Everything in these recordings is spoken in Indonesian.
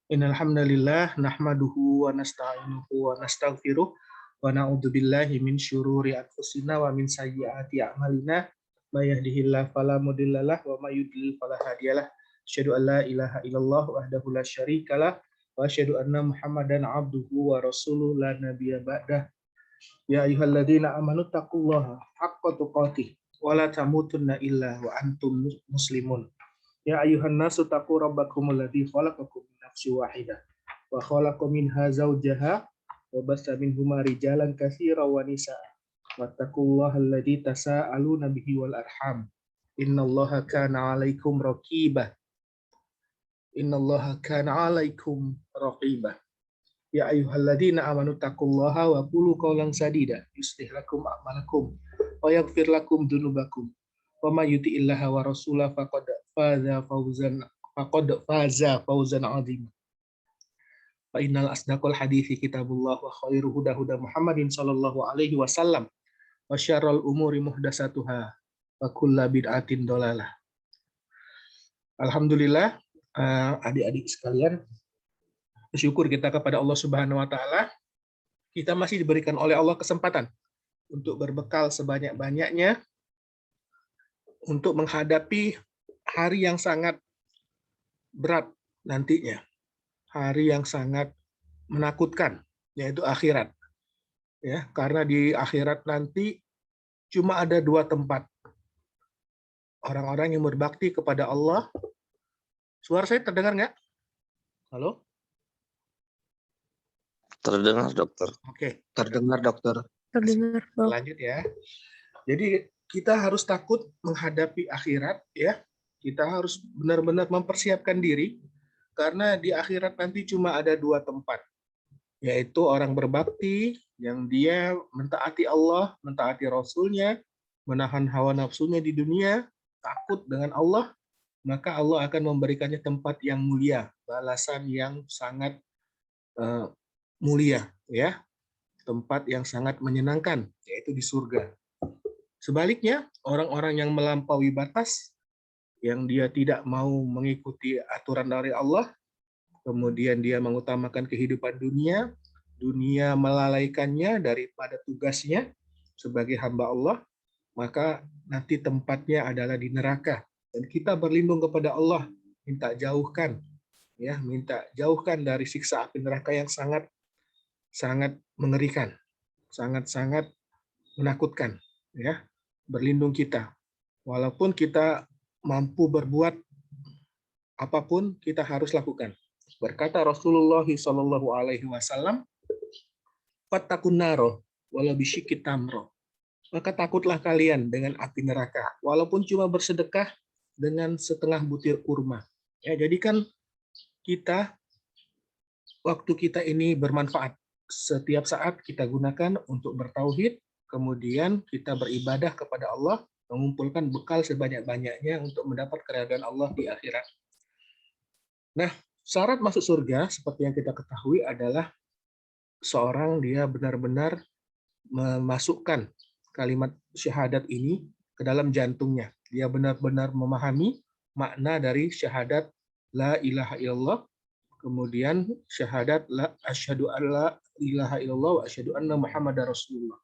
Innal hamdalillah nahmaduhu wa nasta'inuhu wa nastaghfiruh wa na'udzu billahi min syururi anfusina wa min sayyiati a'malina may yahdihillahu fala mudhillalah wa may yudlil fala hadiyalah. Asyhadu an la ilaha illallah wahdahu la syarikalah wa asyhadu anna Muhammadan abduhu wa rasuluh la nabiyya ba'dah. Ya ayyuhalladzina amanu taqullaha haqqa tuqatih wa la tamutunna illa wa antum muslimun. Ya ayuhan nasu taqu rabbakumul ladzi khalaqakum min nafsin wahidah wa khalaqa minha zawjaha wa bassa minhuma rijalan katsiran wa nisaa wattaqullaha alladzi tasaaluna bihi wal arham innallaha kana 'alaikum raqiba ya ayyuhalladzina amanu taqullaha wa qulu qawlan sadida yuslih lakum a'malakum wa yaghfir lakum dzunubakum wa may yuti'illaha wa rasulahu faqad faza fawzan 'azima. Fa innal asdaqal hadithi kitabullah wa khairu huda Muhammadin sallallahu alaihi wasallam wa syarrul umuri muhdatsatuha wa kullu bid'atin dhalalah. Alhamdulillah, adik-adik sekalian, bersyukur kita kepada Allah Subhanahu wa taala, kita masih diberikan oleh Allah kesempatan untuk berbekal sebanyak-banyaknya untuk menghadapi hari yang sangat berat nantinya, hari yang sangat menakutkan, yaitu akhirat. Ya, karena di akhirat nanti cuma ada dua tempat. Orang-orang yang berbakti kepada Allah. Suara saya terdengar nggak? Halo? Terdengar, dokter. Oke. Terdengar, dokter. Terdengar, Dok. Lanjut ya. Jadi kita harus takut menghadapi akhirat, ya. Kita harus benar-benar mempersiapkan diri, karena di akhirat nanti cuma ada dua tempat, yaitu orang berbakti yang dia mentaati Allah, mentaati Rasul-Nya, menahan hawa nafsunya di dunia, takut dengan Allah, maka Allah akan memberikannya tempat yang mulia, balasan yang sangat mulia, ya, tempat yang sangat menyenangkan, yaitu di surga. Sebaliknya, orang-orang yang melampaui batas, yang dia tidak mau mengikuti aturan dari Allah, kemudian dia mengutamakan kehidupan dunia, dunia melalaikannya daripada tugasnya sebagai hamba Allah, maka nanti tempatnya adalah di neraka. Dan kita berlindung kepada Allah, minta jauhkan, ya, minta jauhkan dari siksa api neraka yang sangat mengerikan, sangat menakutkan, ya. Berlindung kita. Walaupun kita mampu berbuat apapun, kita harus lakukan. Berkata Rasulullah sallallahu alaihi wasallam, "Fattaqun naro wala bisyikki tamro." Maka takutlah kalian dengan api neraka, walaupun cuma bersedekah dengan setengah butir kurma. Ya, jadi kan kita, waktu kita ini bermanfaat. Setiap saat kita gunakan untuk bertauhid, kemudian kita beribadah kepada Allah, mengumpulkan bekal sebanyak-banyaknya untuk mendapat keridhaan Allah di akhirat. Nah, syarat masuk surga seperti yang kita ketahui adalah seorang dia benar-benar memasukkan kalimat syahadat ini ke dalam jantungnya. Dia benar-benar memahami makna dari syahadat la ilaha illallah, kemudian syahadat la asyhadu alla ilaha illallah wa asyhadu anna muhammadar rasulullah.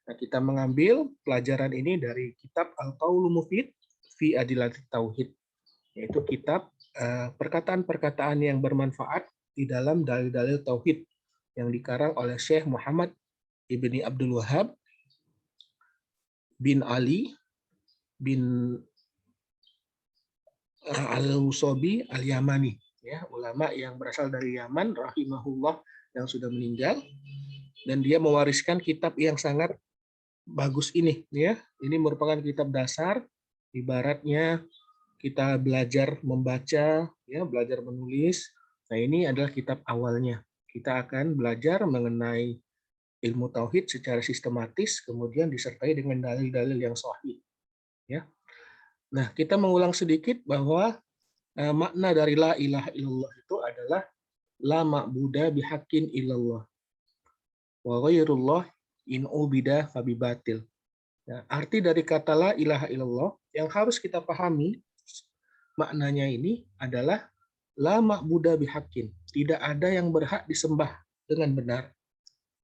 Nah, kita mengambil pelajaran ini dari kitab Al-Qaulul Mufid fi Adillatit Tauhid, yaitu kitab perkataan-perkataan yang bermanfaat di dalam dalil-dalil tauhid yang dikarang oleh Syekh Muhammad ibni Abdul Wahab bin Ali bin Al-Usobi Al-Yamani, ya, ulama yang berasal dari Yaman rahimahullah yang sudah meninggal, dan dia mewariskan kitab yang sangat bagus ini, ya. Ini merupakan kitab dasar, ibaratnya kita belajar membaca, ya, belajar menulis. Nah, ini adalah kitab awalnya. Kita akan belajar mengenai ilmu tauhid secara sistematis, kemudian disertai dengan dalil-dalil yang sahih, ya. Nah, kita mengulang sedikit bahwa makna dari la ilaha illallah itu adalah la ma'buda bihaqqin illallah wa ghairullah in ubida fabibatil. Nah, arti dari kata la ilaha illallah yang harus kita pahami maknanya ini adalah la ma'buda bihaqqin. Tidak ada yang berhak disembah dengan benar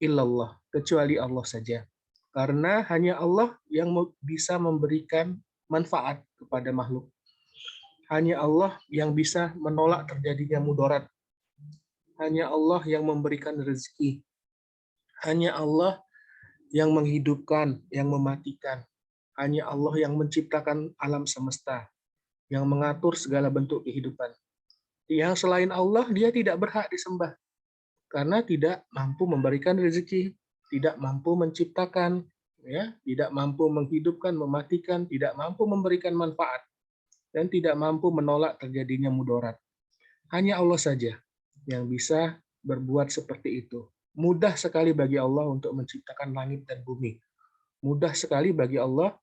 illallah, kecuali Allah saja. Karena hanya Allah yang bisa memberikan manfaat kepada makhluk. Hanya Allah yang bisa menolak terjadinya mudarat. Hanya Allah yang memberikan rezeki. Hanya Allah yang menghidupkan, yang mematikan. Hanya Allah yang menciptakan alam semesta, yang mengatur segala bentuk kehidupan. Yang selain Allah, dia tidak berhak disembah karena tidak mampu memberikan rezeki, tidak mampu menciptakan, ya, tidak mampu menghidupkan, mematikan, tidak mampu memberikan manfaat, dan tidak mampu menolak terjadinya mudarat. Hanya Allah saja yang bisa berbuat seperti itu. Mudah sekali bagi Allah untuk menciptakan langit dan bumi. Mudah sekali bagi Allah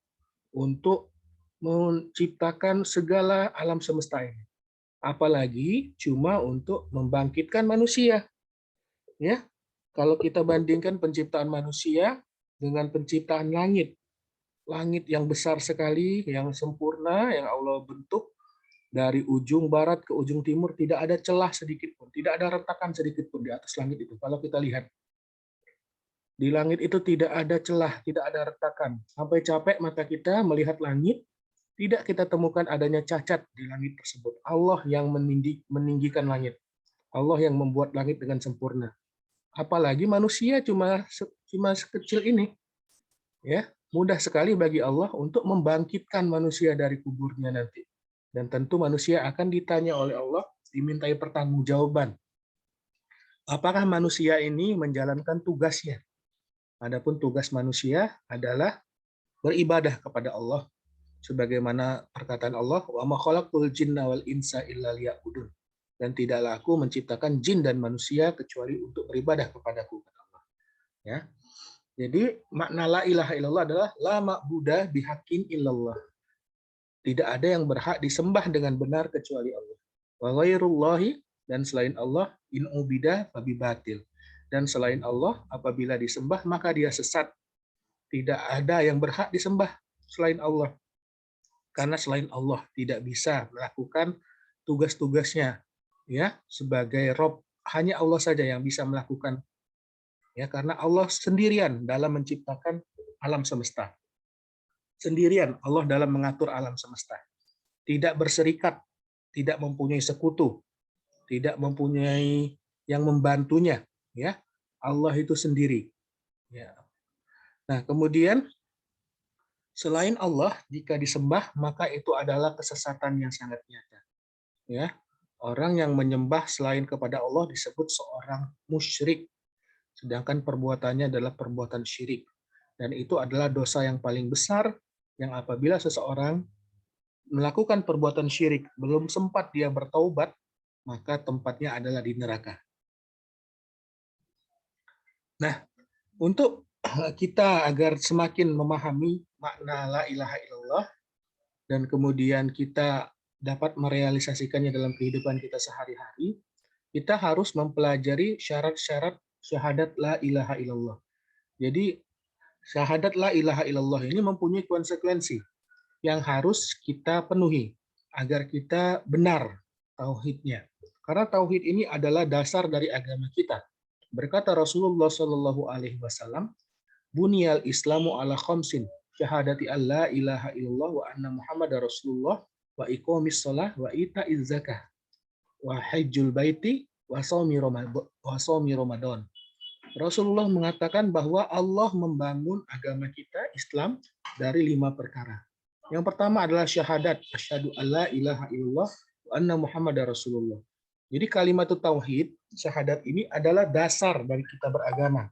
untuk menciptakan segala alam semesta ini. Apalagi cuma untuk membangkitkan manusia. Ya, kalau kita bandingkan penciptaan manusia dengan penciptaan langit, langit yang besar sekali, yang sempurna, yang Allah bentuk dari ujung barat ke ujung timur, tidak ada celah sedikit pun, tidak ada retakan sedikit pun di atas langit itu. Kalau kita lihat di langit itu tidak ada celah, tidak ada retakan. Sampai capek mata kita melihat langit, tidak kita temukan adanya cacat di langit tersebut. Allah yang meninggikan langit. Allah yang membuat langit dengan sempurna. Apalagi manusia cuma sekecil ini. Ya, mudah sekali bagi Allah untuk membangkitkan manusia dari kuburnya nanti. Dan tentu manusia akan ditanya oleh Allah, dimintai pertanggungjawaban. Apakah manusia ini menjalankan tugasnya? Adapun tugas manusia adalah beribadah kepada Allah sebagaimana perkataan Allah, wa ma khalaqtul jinna wal insa illa liya'budun. Dan tidaklah aku menciptakan jin dan manusia kecuali untuk beribadah kepadaku, kata Allah. Ya. Jadi makna la ilaha illallah adalah la ma'budah bihaqqin illallah. Tidak ada yang berhak disembah dengan benar kecuali Allah. Wa ghairullahi, dan selain Allah, in ubida fabi batil. Dan selain Allah, apabila disembah maka dia sesat. Tidak ada yang berhak disembah selain Allah. Karena selain Allah tidak bisa melakukan tugas-tugasnya, ya, sebagai Rob. Hanya Allah saja yang bisa melakukan, ya, karena Allah sendirian dalam menciptakan alam semesta. Sendirian Allah dalam mengatur alam semesta. Tidak berserikat, tidak mempunyai sekutu, tidak mempunyai yang membantunya, ya. Allah itu sendiri, ya. Nah, kemudian selain Allah jika disembah maka itu adalah kesesatan yang sangat nyata. Ya, orang yang menyembah selain kepada Allah disebut seorang musyrik, sedangkan perbuatannya adalah perbuatan syirik. Dan itu adalah dosa yang paling besar yang apabila seseorang melakukan perbuatan syirik belum sempat dia bertaubat, maka tempatnya adalah di neraka. Nah, untuk kita agar semakin memahami makna la ilaha illallah dan kemudian kita dapat merealisasikannya dalam kehidupan kita sehari-hari, kita harus mempelajari syarat-syarat syahadat la ilaha illallah. Jadi syahadat la ilaha illallah ini mempunyai konsekuensi yang harus kita penuhi agar kita benar tauhidnya. Karena tauhid ini adalah dasar dari agama kita. Berkata Rasulullah Shallallahu Alaihi Wasallam, "Bunyal Islamu ala khamsin, syahadati alla ilaha illallah wa anna Muhammadar Rasulullah wa iqamis shalah wa ita'iz zakah wa hajjul baiti wa shaumi Ramadan." Rasulullah mengatakan bahwa Allah membangun agama kita Islam dari 5 perkara. Yang pertama adalah syahadat, asyhadu alla ilaha illallah wa anna Muhammadar Rasulullah. Jadi kalimat tauhid, syahadat ini adalah dasar dari kita beragama.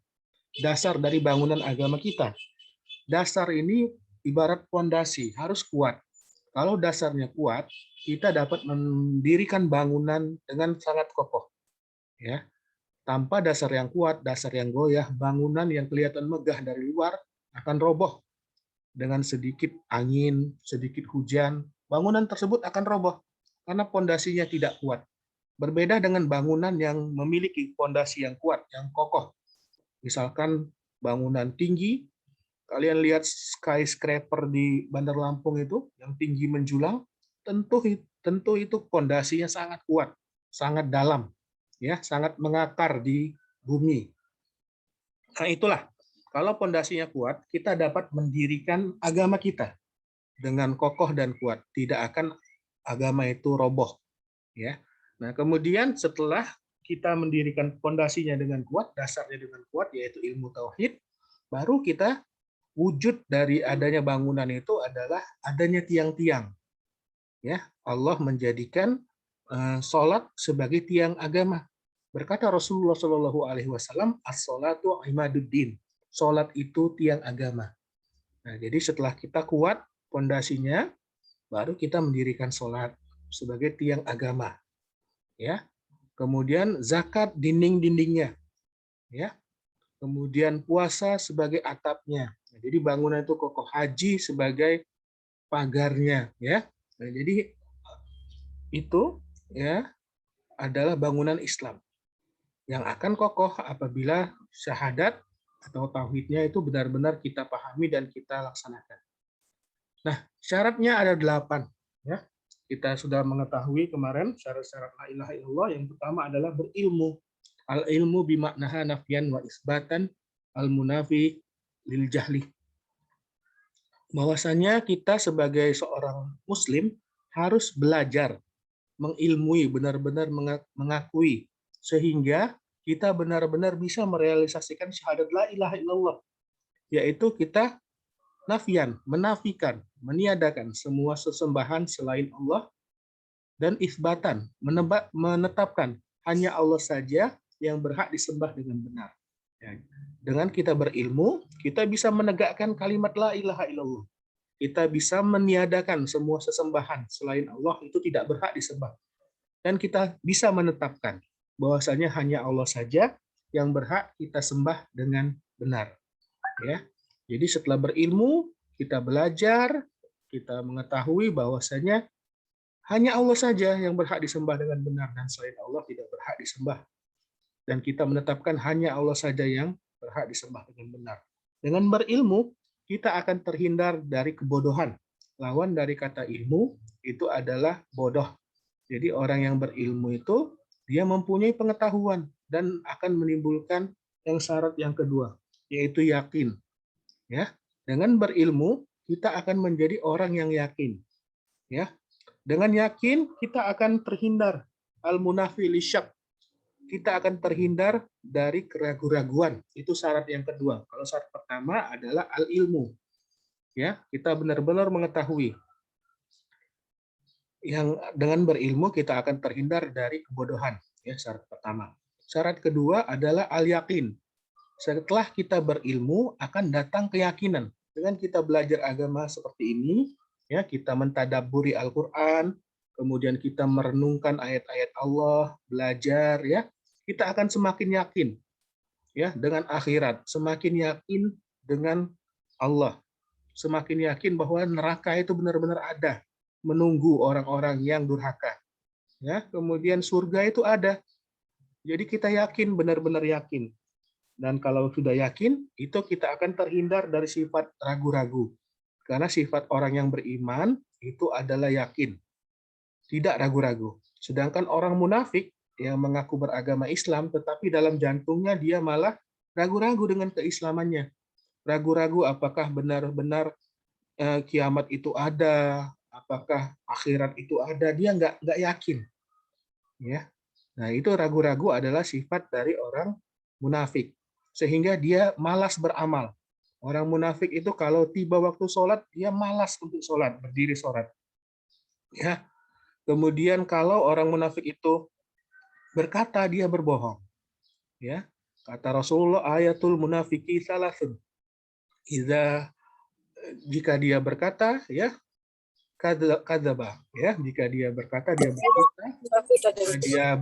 Dasar dari bangunan agama kita. Dasar ini ibarat fondasi, harus kuat. Kalau dasarnya kuat, kita dapat mendirikan bangunan dengan sangat kokoh. Ya. Tanpa dasar yang kuat, dasar yang goyah, bangunan yang kelihatan megah dari luar akan roboh. Dengan sedikit angin, sedikit hujan, bangunan tersebut akan roboh karena fondasinya tidak kuat. Berbeda dengan bangunan yang memiliki fondasi yang kuat, yang kokoh. Misalkan bangunan tinggi, kalian lihat skyscraper di Bandar Lampung itu yang tinggi menjulang, tentu itu pondasinya sangat kuat, sangat dalam, ya, sangat mengakar di bumi. Nah, itulah, kalau pondasinya kuat, kita dapat mendirikan agama kita dengan kokoh dan kuat. Tidak akan agama itu roboh, ya. Nah, kemudian setelah kita mendirikan pondasinya dengan kuat, dasarnya dengan kuat, yaitu ilmu tauhid, baru kita wujud dari adanya bangunan itu adalah adanya tiang-tiang. Ya, Allah menjadikan sholat sebagai tiang agama. Berkata Rasulullah Shallallahu Alaihi Wasallam, as-sholatu imaduddin. Sholat itu tiang agama. Nah, jadi setelah kita kuat pondasinya, baru kita mendirikan sholat sebagai tiang agama. Ya, kemudian zakat dinding-dindingnya. Ya, kemudian puasa sebagai atapnya. Nah, jadi bangunan itu kokoh, haji sebagai pagarnya. Ya, nah, jadi itu ya adalah bangunan Islam yang akan kokoh apabila syahadat atau tauhidnya itu benar-benar kita pahami dan kita laksanakan. Nah, syaratnya ada 8. Ya. Kita sudah mengetahui kemarin syarat-syarat la ilaha illallah. Yang pertama adalah berilmu. Al-ilmu bimaknaha nafian wa isbatan al-munafi lil jahli. Bahwasanya kita sebagai seorang muslim harus belajar, mengilmui, benar-benar mengakui, sehingga kita benar-benar bisa merealisasikan syahadat la ilaha illallah, yaitu kita nafian, menafikan, meniadakan semua sesembahan selain Allah, dan isbatan, menetapkan hanya Allah saja yang berhak disembah dengan benar. Dengan kita berilmu, kita bisa menegakkan kalimat la ilaha illallah. Kita bisa meniadakan semua sesembahan selain Allah itu tidak berhak disembah. Dan kita bisa menetapkan bahwasanya hanya Allah saja yang berhak kita sembah dengan benar. Ya. Jadi setelah berilmu, kita belajar, kita mengetahui bahwasanya hanya Allah saja yang berhak disembah dengan benar dan selain Allah tidak berhak disembah. Dan kita menetapkan hanya Allah saja yang berhak disembah dengan benar. Dengan berilmu, kita akan terhindar dari kebodohan. Lawan dari kata ilmu itu adalah bodoh. Jadi orang yang berilmu itu dia mempunyai pengetahuan dan akan menimbulkan yang syarat yang kedua, yaitu yakin. Ya, dengan berilmu kita akan menjadi orang yang yakin. Ya, dengan yakin kita akan terhindar al-munafi lisyak. Kita akan terhindar dari keraguan-raguan. Itu syarat yang kedua. Kalau syarat pertama adalah al-ilmu. Ya, kita benar-benar mengetahui. Yang dengan berilmu kita akan terhindar dari kebodohan. Ya, syarat pertama. Syarat kedua adalah al-yakin. Setelah kita berilmu akan datang keyakinan. Dengan kita belajar agama seperti ini, ya, kita mentadabburi Al-Qur'an, kemudian kita merenungkan ayat-ayat Allah, belajar, ya, kita akan semakin yakin, ya, dengan akhirat, semakin yakin dengan Allah, semakin yakin bahwa neraka itu benar-benar ada, menunggu orang-orang yang durhaka, ya, kemudian surga itu ada, jadi kita yakin, benar-benar yakin, dan kalau sudah yakin, itu kita akan terhindar dari sifat ragu-ragu, karena sifat orang yang beriman itu adalah yakin, tidak ragu-ragu, sedangkan orang munafik yang mengaku beragama Islam, tetapi dalam jantungnya dia malah ragu-ragu dengan keislamannya. Ragu-ragu apakah benar-benar kiamat itu ada, apakah akhirat itu ada, dia nggak yakin. Ya, nah itu ragu-ragu adalah sifat dari orang munafik, sehingga dia malas beramal. Orang munafik itu kalau tiba waktu sholat, dia malas untuk sholat, berdiri sholat. Ya, kemudian kalau orang munafik itu berkata, dia berbohong. Ya, kata Rasulullah, ayatul munafiki salasun. Jika dia berkata, ya, kadzaba, ya, jika dia berkata, dia berdusta, dia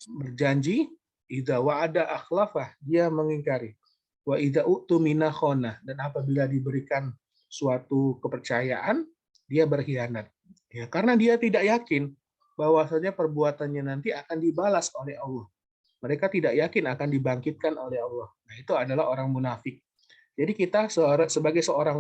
berjanji, idza wa'ada akhlafah, dia mengingkari. Wa idza u'tumina khana, dan apabila diberikan suatu kepercayaan, dia berkhianat. Ya, karena dia tidak yakin bahwasanya perbuatannya nanti akan dibalas oleh Allah. Mereka tidak yakin akan dibangkitkan oleh Allah. Nah, itu adalah orang munafik. Jadi kita sebagai seorang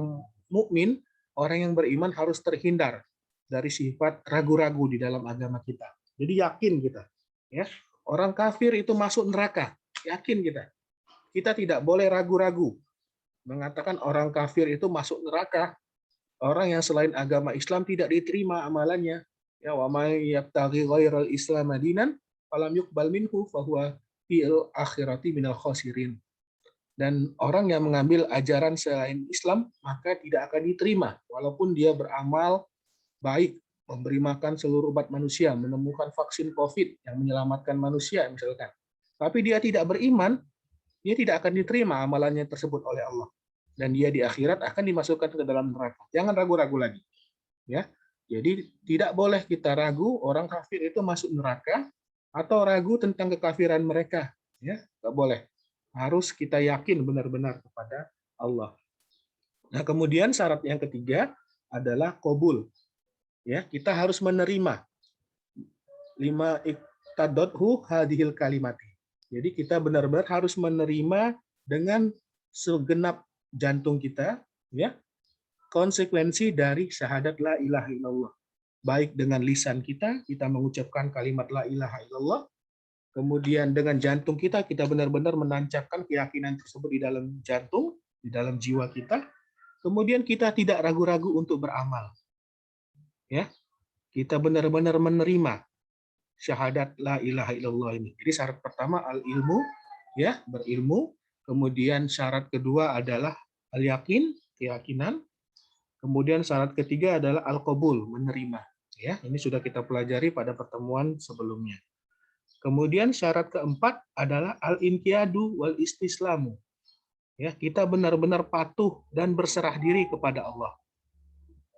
mukmin, orang yang beriman harus terhindar dari sifat ragu-ragu di dalam agama kita. Jadi yakin kita, ya. Orang kafir itu masuk neraka, yakin kita. Kita tidak boleh ragu-ragu mengatakan orang kafir itu masuk neraka. Orang yang selain agama Islam tidak diterima amalannya. Ya, wa may yabtaghi ghairal islam dinan falam yuqbal minhu fahuwa fil akhirati minal khasirin. Dan orang yang mengambil ajaran selain Islam maka tidak akan diterima walaupun dia beramal baik, memberi makan seluruh umat manusia, menemukan vaksin COVID yang menyelamatkan manusia misalkan. Tapi dia tidak beriman, dia tidak akan diterima amalannya tersebut oleh Allah. Dan dia di akhirat akan dimasukkan ke dalam neraka. Jangan ragu-ragu lagi. Ya. Jadi tidak boleh kita ragu orang kafir itu masuk neraka atau ragu tentang kekafiran mereka. Ya, nggak boleh. Harus kita yakin benar-benar kepada Allah. Nah, kemudian syarat yang ketiga adalah qabul. Ya, kita harus menerima lima iktadothu hadhil kalimati. Jadi kita benar-benar harus menerima dengan segenap jantung kita, ya, konsekuensi dari syahadat la ilaha illallah. Baik dengan lisan kita mengucapkan kalimat la ilaha illallah, kemudian dengan jantung kita benar-benar menancapkan keyakinan tersebut di dalam jantung, di dalam jiwa kita, kemudian kita tidak ragu-ragu untuk beramal. Ya, kita benar-benar menerima syahadat la ilaha illallah ini. Jadi syarat pertama al-ilmu, ya, berilmu. Kemudian syarat kedua adalah al-yakin, keyakinan. Kemudian syarat ketiga adalah al-qabul, menerima. Ya, ini sudah kita pelajari pada pertemuan sebelumnya. Kemudian syarat keempat adalah al-inqiyadu wal istislamu. Ya, kita benar-benar patuh dan berserah diri kepada Allah.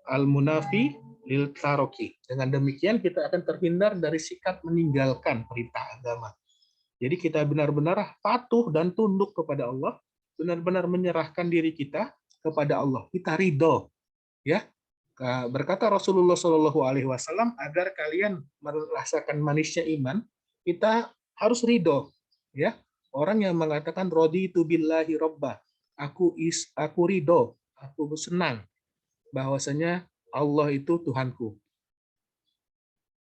Al-munafi lil taroki. Dengan demikian kita akan terhindar dari sikap meninggalkan perintah agama. Jadi kita benar-benar patuh dan tunduk kepada Allah, benar-benar menyerahkan diri kita kepada Allah. Kita ridho, ya. Berkata Rasulullah Shallallahu Alaihi Wasallam, agar kalian merasakan manisnya iman, kita harus ridho, ya. Orang yang mengatakan raditu billahi robba, aku ridho, aku senang bahwasanya Allah itu Tuhanku.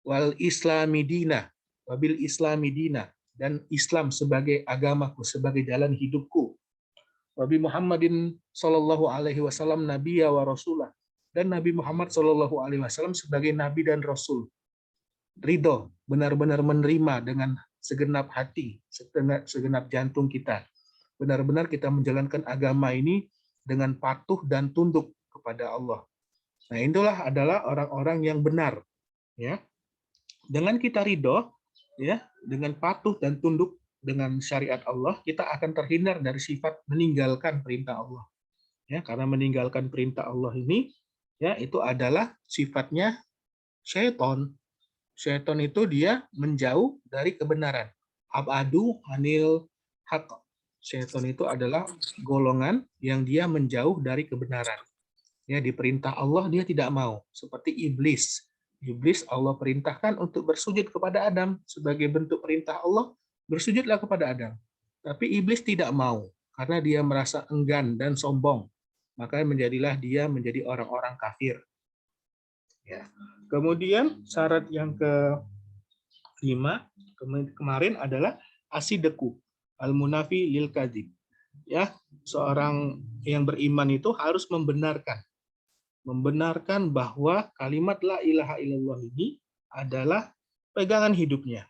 Wal islami dina, wabil islami dina, dan Islam sebagai agamaku, sebagai jalan hidupku. Nabi Muhammadin Shallallahu Alaihi Wasallam Nabiya wa Rasulah, dan Nabi Muhammad Shallallahu Alaihi Wasallam sebagai Nabi dan Rasul. Ridho, benar-benar menerima dengan segenap hati, segenap jantung kita. Benar-benar kita menjalankan agama ini dengan patuh dan tunduk kepada Allah. Nah, itulah adalah orang-orang yang benar, ya. Dengan kita ridho, ya, dengan patuh dan tunduk dengan syariat Allah, kita akan terhindar dari sifat meninggalkan perintah Allah. Ya, karena meninggalkan perintah Allah ini, ya, itu adalah sifatnya syaitan. Syaitan itu dia menjauh dari kebenaran. Abadu anil haq. Syaitan itu adalah golongan yang dia menjauh dari kebenaran. Ya, di perintah Allah dia tidak mau, seperti iblis. Iblis Allah perintahkan untuk bersujud kepada Adam sebagai bentuk perintah Allah, bersujudlah kepada Adam. Tapi iblis tidak mau karena dia merasa enggan dan sombong. Maka menjadilah dia menjadi orang-orang kafir. Ya. Kemudian syarat yang kelima kemarin adalah asideku, al-munafi lil kadzib. Ya, seorang yang beriman itu harus membenarkan bahwa kalimat la ilaha illallah ini adalah pegangan hidupnya.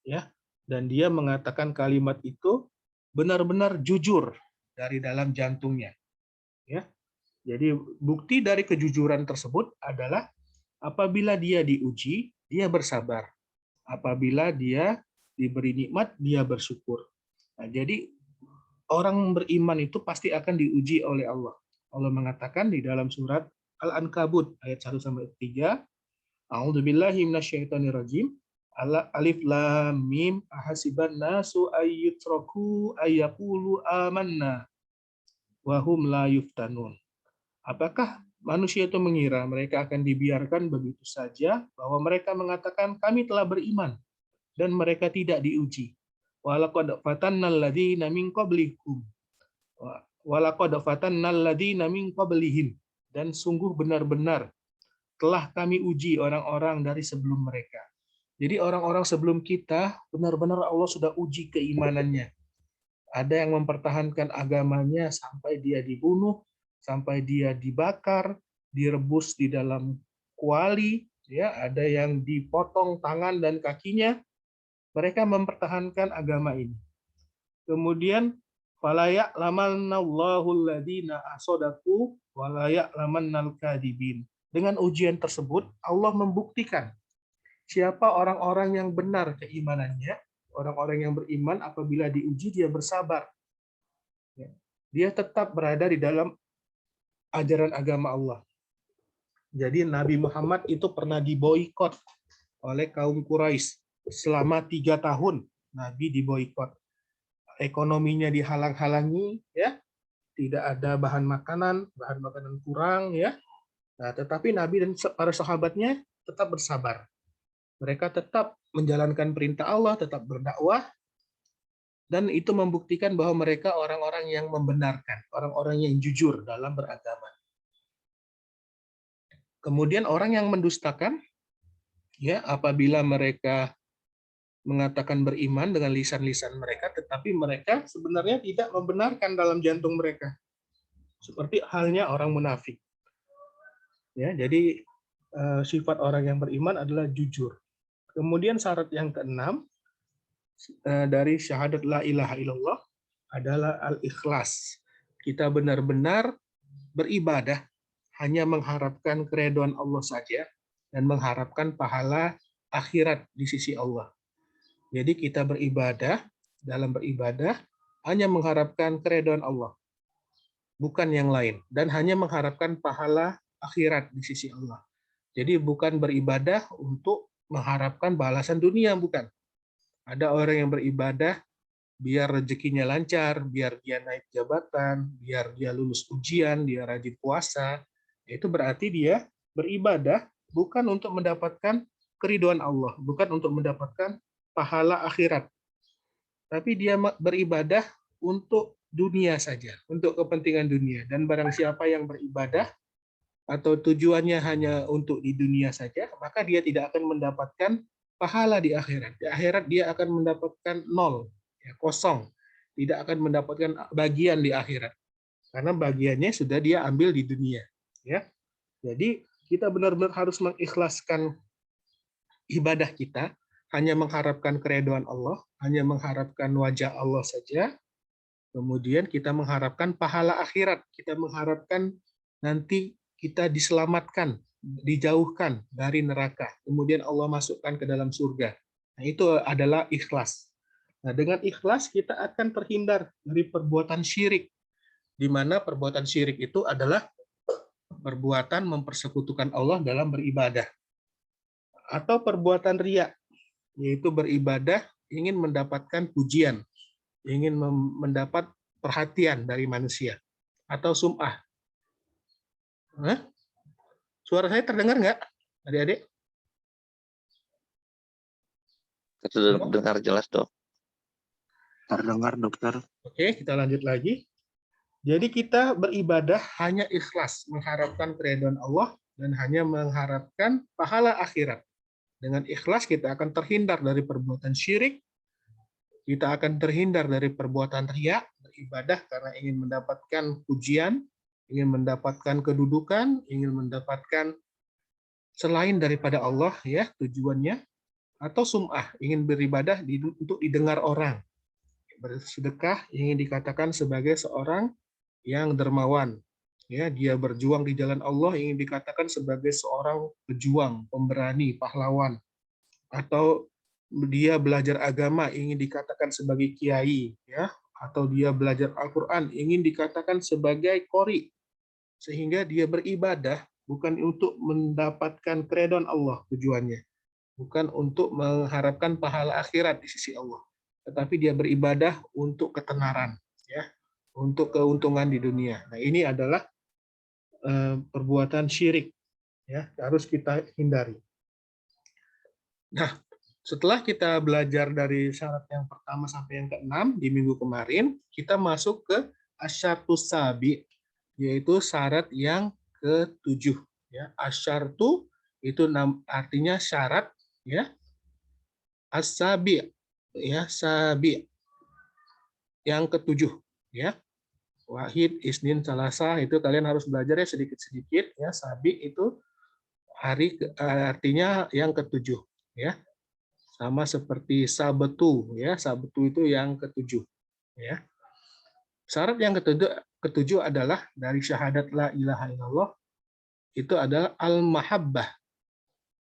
Ya, dan dia mengatakan kalimat itu benar-benar jujur dari dalam jantungnya. Ya. Jadi bukti dari kejujuran tersebut adalah apabila dia diuji, dia bersabar. Apabila dia diberi nikmat, dia bersyukur. Nah, jadi orang beriman itu pasti akan diuji oleh Allah. Allah mengatakan di dalam surat Al-Ankabut ayat 1-3, A'udzubillahi minasyaitonirrajim. Alif lam mim ahasiban nasu ayyutraku ayyaqulu amanna wa hum la yuftanun. Apakah manusia itu mengira mereka akan dibiarkan begitu saja bahwa mereka mengatakan kami telah beriman dan mereka tidak diuji. walaqad fatannal ladzina min qablikum walaqad fatannal ladzina min qablihim, dan sungguh benar-benar telah kami uji orang-orang dari sebelum mereka. Jadi orang-orang sebelum kita benar-benar Allah sudah uji keimanannya. Ada yang mempertahankan agamanya sampai dia dibunuh, sampai dia dibakar, direbus di dalam kuali, ya, ada yang dipotong tangan dan kakinya. Mereka mempertahankan agama ini. Kemudian fala ya'lamannallahu alladziina ashadaku wa la ya'lamannal kadhibin. Dengan ujian tersebut Allah membuktikan siapa orang-orang yang benar keimanannya. Orang-orang yang beriman apabila diuji dia bersabar. Dia tetap berada di dalam ajaran agama Allah. Jadi Nabi Muhammad itu pernah diboikot oleh kaum Quraisy selama 3 tahun. Nabi diboikot. Ekonominya dihalang-halangi, ya, tidak ada bahan makanan kurang, ya. Nah, tetapi Nabi dan para sahabatnya tetap bersabar. Mereka tetap menjalankan perintah Allah, tetap berdakwah, dan itu membuktikan bahwa mereka orang-orang yang membenarkan, orang-orang yang jujur dalam beragama. Kemudian orang yang mendustakan, ya, apabila mereka mengatakan beriman dengan lisan-lisan mereka, tetapi mereka sebenarnya tidak membenarkan dalam jantung mereka. Seperti halnya orang munafik. Ya, jadi sifat orang yang beriman adalah jujur. Kemudian syarat yang keenam dari syahadat la ilaha illallah adalah al-ikhlas. Kita benar-benar beribadah hanya mengharapkan keridhaan Allah saja dan mengharapkan pahala akhirat di sisi Allah. Jadi kita beribadah, dalam beribadah hanya mengharapkan keridhaan Allah, bukan yang lain, dan hanya mengharapkan pahala akhirat di sisi Allah. Jadi bukan beribadah untuk mengharapkan balasan dunia, bukan. Ada orang yang beribadah biar rezekinya lancar, biar dia naik jabatan, biar dia lulus ujian, dia rajin puasa. Itu berarti dia beribadah bukan untuk mendapatkan keridhaan Allah, bukan untuk mendapatkan pahala akhirat. Tapi dia beribadah untuk dunia saja, untuk kepentingan dunia. Dan barang siapa yang beribadah atau tujuannya hanya untuk di dunia saja, maka dia tidak akan mendapatkan pahala di akhirat. Di akhirat dia akan mendapatkan nol, ya, kosong. Tidak akan mendapatkan bagian di akhirat. Karena bagiannya sudah dia ambil di dunia. Ya. Jadi kita benar-benar harus mengikhlaskan ibadah kita, hanya mengharapkan keridhaan Allah, hanya mengharapkan wajah Allah saja. Kemudian kita mengharapkan pahala akhirat, kita mengharapkan nanti kita diselamatkan, dijauhkan dari neraka. Kemudian Allah masukkan ke dalam surga. Nah, itu adalah ikhlas. Nah, dengan ikhlas kita akan terhindar dari perbuatan syirik, di mana perbuatan syirik itu adalah perbuatan mempersekutukan Allah dalam beribadah. Atau perbuatan riya, yaitu beribadah ingin mendapatkan pujian, ingin mendapat perhatian dari manusia. Atau sum'ah. Hah? Suara saya terdengar nggak, adik-adik? Terdengar jelas, Dok. Terdengar, dokter. Oke, kita lanjut lagi. Jadi kita beribadah hanya ikhlas, mengharapkan keridhaan Allah dan hanya mengharapkan pahala akhirat. Dengan ikhlas kita akan terhindar dari perbuatan syirik, kita akan terhindar dari perbuatan riya, beribadah karena ingin mendapatkan pujian, ingin mendapatkan kedudukan, ingin mendapatkan selain daripada Allah, ya, tujuannya, atau sum'ah, ingin beribadah untuk didengar orang. Bersedekah ingin dikatakan sebagai seorang yang dermawan, ya, dia berjuang di jalan Allah ingin dikatakan sebagai seorang pejuang, pemberani, pahlawan. Atau dia belajar agama ingin dikatakan sebagai kiai, ya, atau dia belajar Al-Qur'an ingin dikatakan sebagai qori. Sehingga dia beribadah bukan untuk mendapatkan keridhaan Allah tujuannya, bukan untuk mengharapkan pahala akhirat di sisi Allah, tetapi dia beribadah untuk ketenaran, ya, untuk keuntungan di dunia. Nah, ini adalah perbuatan syirik, ya, harus kita hindari. Nah, Setelah kita belajar dari syarat yang pertama sampai yang keenam di minggu kemarin, kita masuk ke asyartus sabi, yaitu syarat yang ketujuh. Ya, asyartu itu artinya syarat, ya. As-sabi, ya, sabi yang ketujuh, ya. Wahid, Isnin, Salasa itu kalian harus belajar ya sedikit-sedikit, ya. Sabi itu hari artinya yang ketujuh, ya. Sama seperti sabetu, ya. Sabetu itu yang ketujuh, ya. Syarat yang ketujuh adalah dari syahadat la ilaha illallah itu adalah al-mahabbah.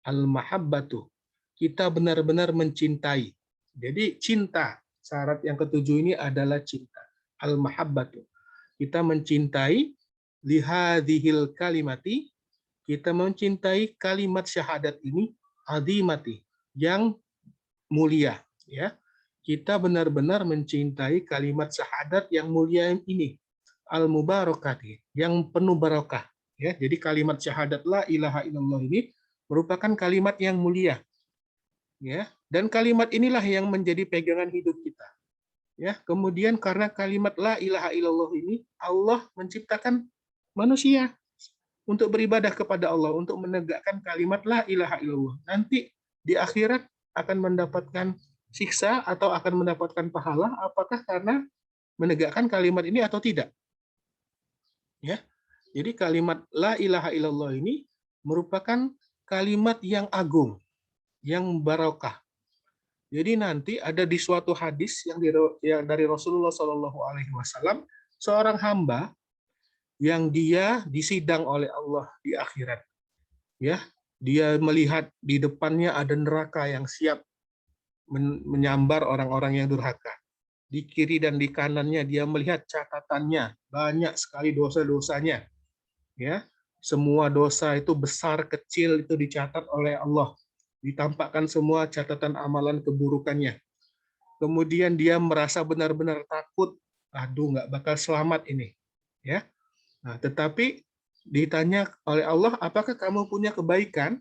Al-mahabbatu. Kita benar-benar mencintai. Jadi cinta. Syarat yang ketujuh ini adalah cinta. Al-mahabbatu. Kita mencintai lihadhil kalimati, kita mencintai kalimat syahadat ini azimati, yang mulia, ya. Kita benar-benar mencintai kalimat syahadat yang mulia ini, al-mubarakati, yang penuh barokah, ya. Jadi kalimat syahadat la ilaha illallah ini merupakan kalimat yang mulia, ya. Dan kalimat inilah yang menjadi pegangan hidup kita, ya. Kemudian karena kalimat la ilaha illallah ini Allah menciptakan manusia untuk beribadah kepada Allah, untuk menegakkan kalimat la ilaha illallah. Nanti di akhirat akan mendapatkan siksa atau akan mendapatkan pahala, apakah karena menegakkan kalimat ini atau tidak? Ya. Jadi kalimat la ilaha illallah ini merupakan kalimat yang agung, yang barokah. Jadi nanti ada di suatu hadis yang dari Rasulullah Shallallahu Alaihi Wasallam, seorang hamba yang dia disidang oleh Allah di akhirat, ya, dia melihat di depannya ada neraka yang siap menyambar orang-orang yang durhaka. Di kiri dan di kanannya dia melihat catatannya, banyak sekali dosa-dosanya, ya. Semua dosa itu besar kecil itu dicatat oleh Allah, ditampakkan semua catatan amalan keburukannya. Kemudian dia merasa benar-benar takut, aduh nggak bakal selamat ini, ya. Nah, tetapi ditanya oleh Allah, apakah kamu punya kebaikan?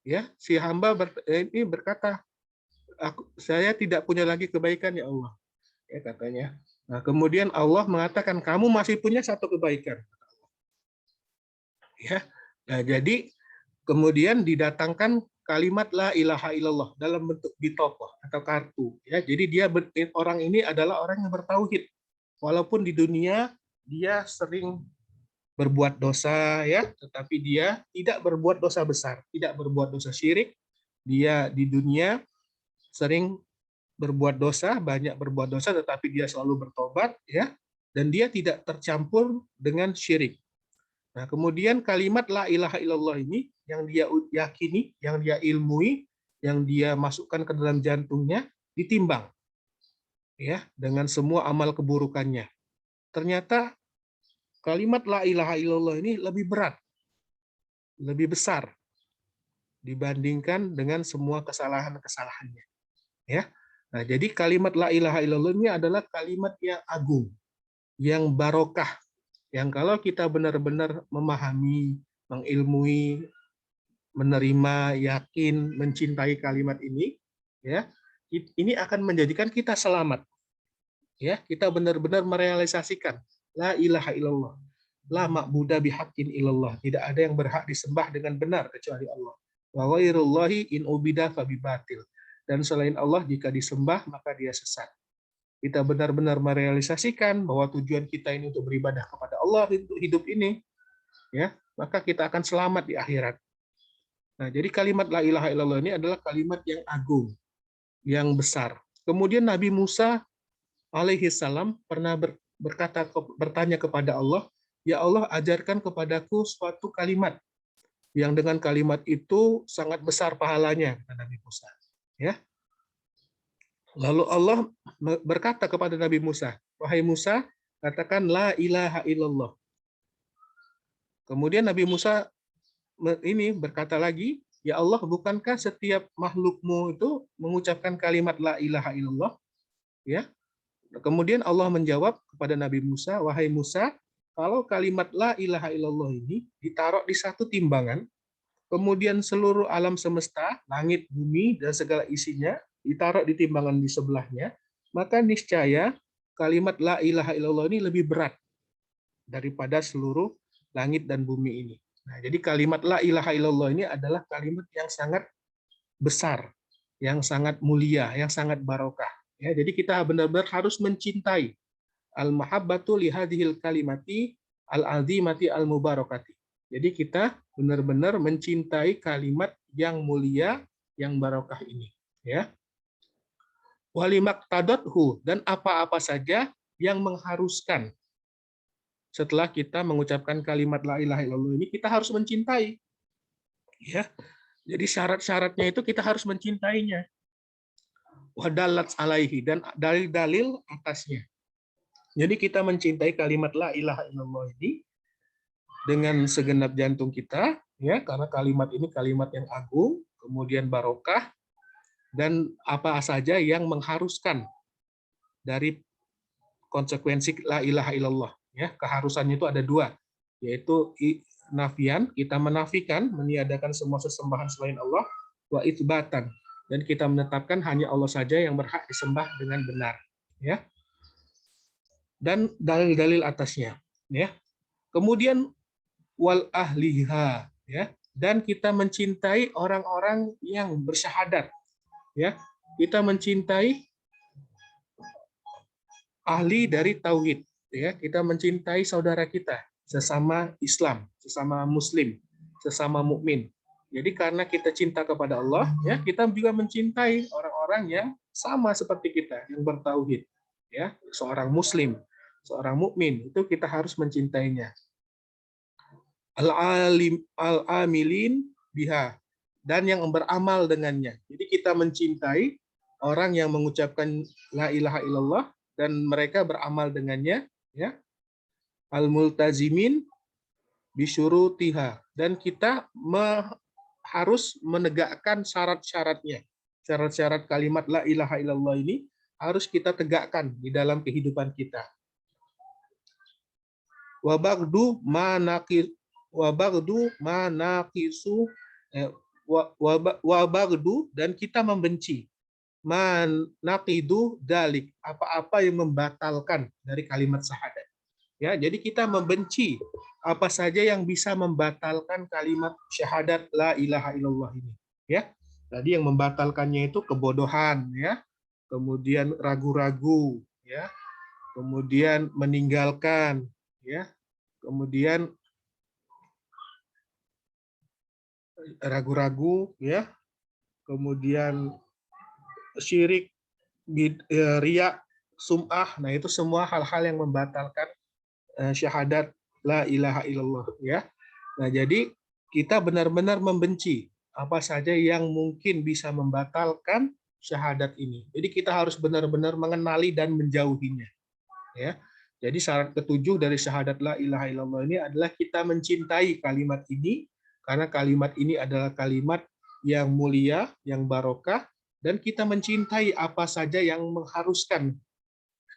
Ya, si hamba ini berkata, saya tidak punya lagi kebaikan ya Allah, ya katanya. Nah, kemudian Allah mengatakan, kamu masih punya satu kebaikan. Ya, nah, jadi kemudian didatangkan kalimat la ilaha illallah dalam bentuk bitokoh atau kartu. Ya, jadi orang ini adalah orang yang bertauhid, walaupun di dunia dia sering berbuat dosa, ya, tetapi dia tidak berbuat dosa besar, tidak berbuat dosa syirik. Dia di dunia sering berbuat dosa, banyak berbuat dosa, tetapi dia selalu bertobat, ya, dan dia tidak tercampur dengan syirik. Nah, kemudian kalimat la ilaha illallah ini yang dia yakini, yang dia ilmui, yang dia masukkan ke dalam jantungnya, ditimbang, ya, dengan semua amal keburukannya. Ternyata kalimat la ilaha illallah ini lebih berat, lebih besar dibandingkan dengan semua kesalahan-kesalahannya, ya. Nah, jadi kalimat la ilaha illallah ini adalah kalimat yang agung, yang barokah, yang kalau kita benar-benar memahami, mengilmui, menerima, yakin, mencintai kalimat ini, ya, ini akan menjadikan kita selamat. Ya, kita benar-benar merealisasikan la ilaha illallah, la ma'budu bihaqqin illallah, tidak ada yang berhak disembah dengan benar kecuali Allah. Wa ghairullahi in ubida fabibatil. Dan selain Allah jika disembah maka dia sesat. Kita benar-benar merealisasikan bahwa tujuan kita ini untuk beribadah kepada Allah untuk hidup ini, ya, maka kita akan selamat di akhirat. Nah, jadi kalimat la ilaha illallah ini adalah kalimat yang agung, yang besar. Kemudian Nabi Musa alaihi salam pernah bertanya kepada Allah, ya Allah, ajarkan kepadaku suatu kalimat yang dengan kalimat itu sangat besar pahalanya, kata Nabi Musa. Ya. Lalu Allah berkata kepada Nabi Musa, wahai Musa, katakan la ilaha illallah. Kemudian Nabi Musa ini berkata lagi, ya Allah, bukankah setiap makhlukmu itu mengucapkan kalimat la ilaha illallah? Ya. Kemudian Allah menjawab kepada Nabi Musa, wahai Musa, kalau kalimat la ilaha illallah ini ditaruh di satu timbangan, kemudian seluruh alam semesta, langit, bumi, dan segala isinya, ditaruh di timbangan di sebelahnya, maka niscaya kalimat la ilaha illallah ini lebih berat daripada seluruh langit dan bumi ini. Nah, jadi kalimat la ilaha illallah ini adalah kalimat yang sangat besar, yang sangat mulia, yang sangat barokah. Ya, jadi kita benar-benar harus mencintai al-mahabbatu li hadhil kalimati al-azimati al-mubarakati. Jadi kita benar-benar mencintai kalimat yang mulia, yang barokah ini. Ya. Walimaktadothu, dan apa-apa saja yang mengharuskan. Setelah kita mengucapkan kalimat la ilaha illallah ini, kita harus mencintai. Ya. Jadi syarat-syaratnya itu kita harus mencintainya. Wadalat alaihi, dan dalil-dalil atasnya. Jadi kita mencintai kalimat la ilaha illallah ini dengan segenap jantung kita, ya, karena kalimat ini kalimat yang agung, kemudian barokah, dan apa saja yang mengharuskan dari konsekuensi la ilaha illallah. Ya, keharusannya itu ada dua, yaitu nafian, kita menafikan, meniadakan semua sesembahan selain Allah, wa itsbatan, dan kita menetapkan hanya Allah saja yang berhak disembah dengan benar. Ya. Dan dalil-dalil atasnya. Ya. Kemudian wal ahliha, ya, dan kita mencintai orang-orang yang bersyahadat, ya, kita mencintai ahli dari tauhid, ya, kita mencintai saudara kita sesama Islam, sesama Muslim, sesama mukmin. Jadi karena kita cinta kepada Allah, ya, kita juga mencintai orang-orang yang sama seperti kita, yang bertauhid, ya, seorang Muslim, seorang mukmin itu kita harus mencintainya. Al-amilin biha, dan yang beramal dengannya. Jadi kita mencintai orang yang mengucapkan la ilaha illallah dan mereka beramal dengannya, ya. Al-multazimin bisyurutiha, dan kita harus menegakkan syarat-syaratnya. Syarat-syarat kalimat la ilaha illallah ini harus kita tegakkan di dalam kehidupan kita. Wa bagdu manaqisu wabagdu, dan kita membenci manaqidu dalik, apa-apa yang membatalkan dari kalimat syahadat. Ya, jadi kita membenci apa saja yang bisa membatalkan kalimat syahadat la ilaha illallah ini. Ya, tadi yang membatalkannya itu kebodohan, ya, kemudian ragu-ragu, ya, kemudian meninggalkan, ya, kemudian ragu-ragu, ya, kemudian syirik, riya, sum'ah. Nah, itu semua hal-hal yang membatalkan syahadat la ilaha illallah, ya. Nah, jadi kita benar-benar membenci apa saja yang mungkin bisa membatalkan syahadat ini. Jadi kita harus benar-benar mengenali dan menjauhinya, ya. Jadi syarat ketujuh dari syahadat la ilaha illallah ini adalah kita mencintai kalimat ini, karena kalimat ini adalah kalimat yang mulia, yang barokah, dan kita mencintai apa saja yang mengharuskan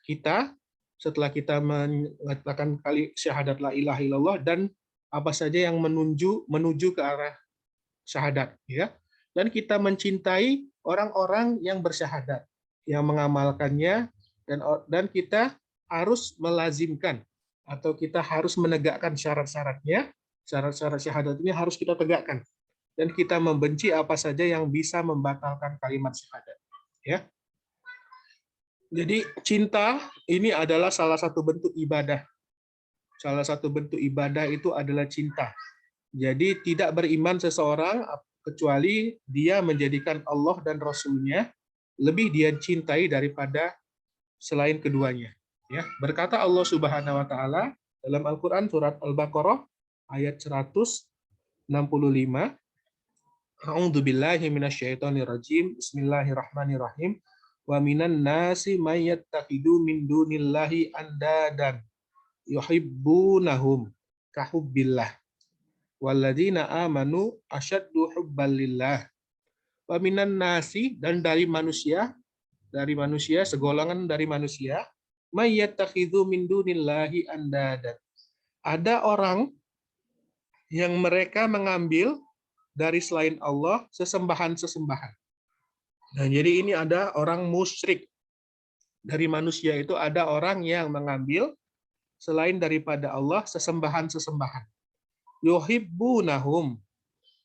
kita setelah kita mengatakan syahadat la ilaha illallah, dan apa saja yang menuju ke arah syahadat, ya. Dan kita mencintai orang-orang yang bersyahadat, yang mengamalkannya, dan kita harus melazimkan atau kita harus menegakkan syarat-syaratnya. Syarat-syarat syahadat ini harus kita tegakkan, dan kita membenci apa saja yang bisa membatalkan kalimat syahadat, ya. Jadi cinta ini adalah salah satu bentuk ibadah. Salah satu bentuk ibadah itu adalah cinta. Jadi tidak beriman seseorang kecuali dia menjadikan Allah dan Rasul-Nya lebih dia cintai daripada selain keduanya. Ya, berkata Allah Subhanahu wa taala dalam Al-Qur'an surat Al-Baqarah ayat 165. A'udzubillahi minasyaitonirrajim. Bismillahirrahmanirrahim. Wa minan nasi may yattakhidhu min dunillahi andadan yuhibbunahum kahubbillah. Walladzina amanu asyaddu hubbalillah. Wa minan nasi, dan dari manusia, segolongan dari manusia, may yattakhidhu min dunillahi andadan. Ada orang yang mereka mengambil dari selain Allah sesembahan-sesembahan. Nah, jadi ini ada orang musyrik. Dari manusia itu ada orang yang mengambil selain daripada Allah sesembahan-sesembahan. Yuhibbunahum.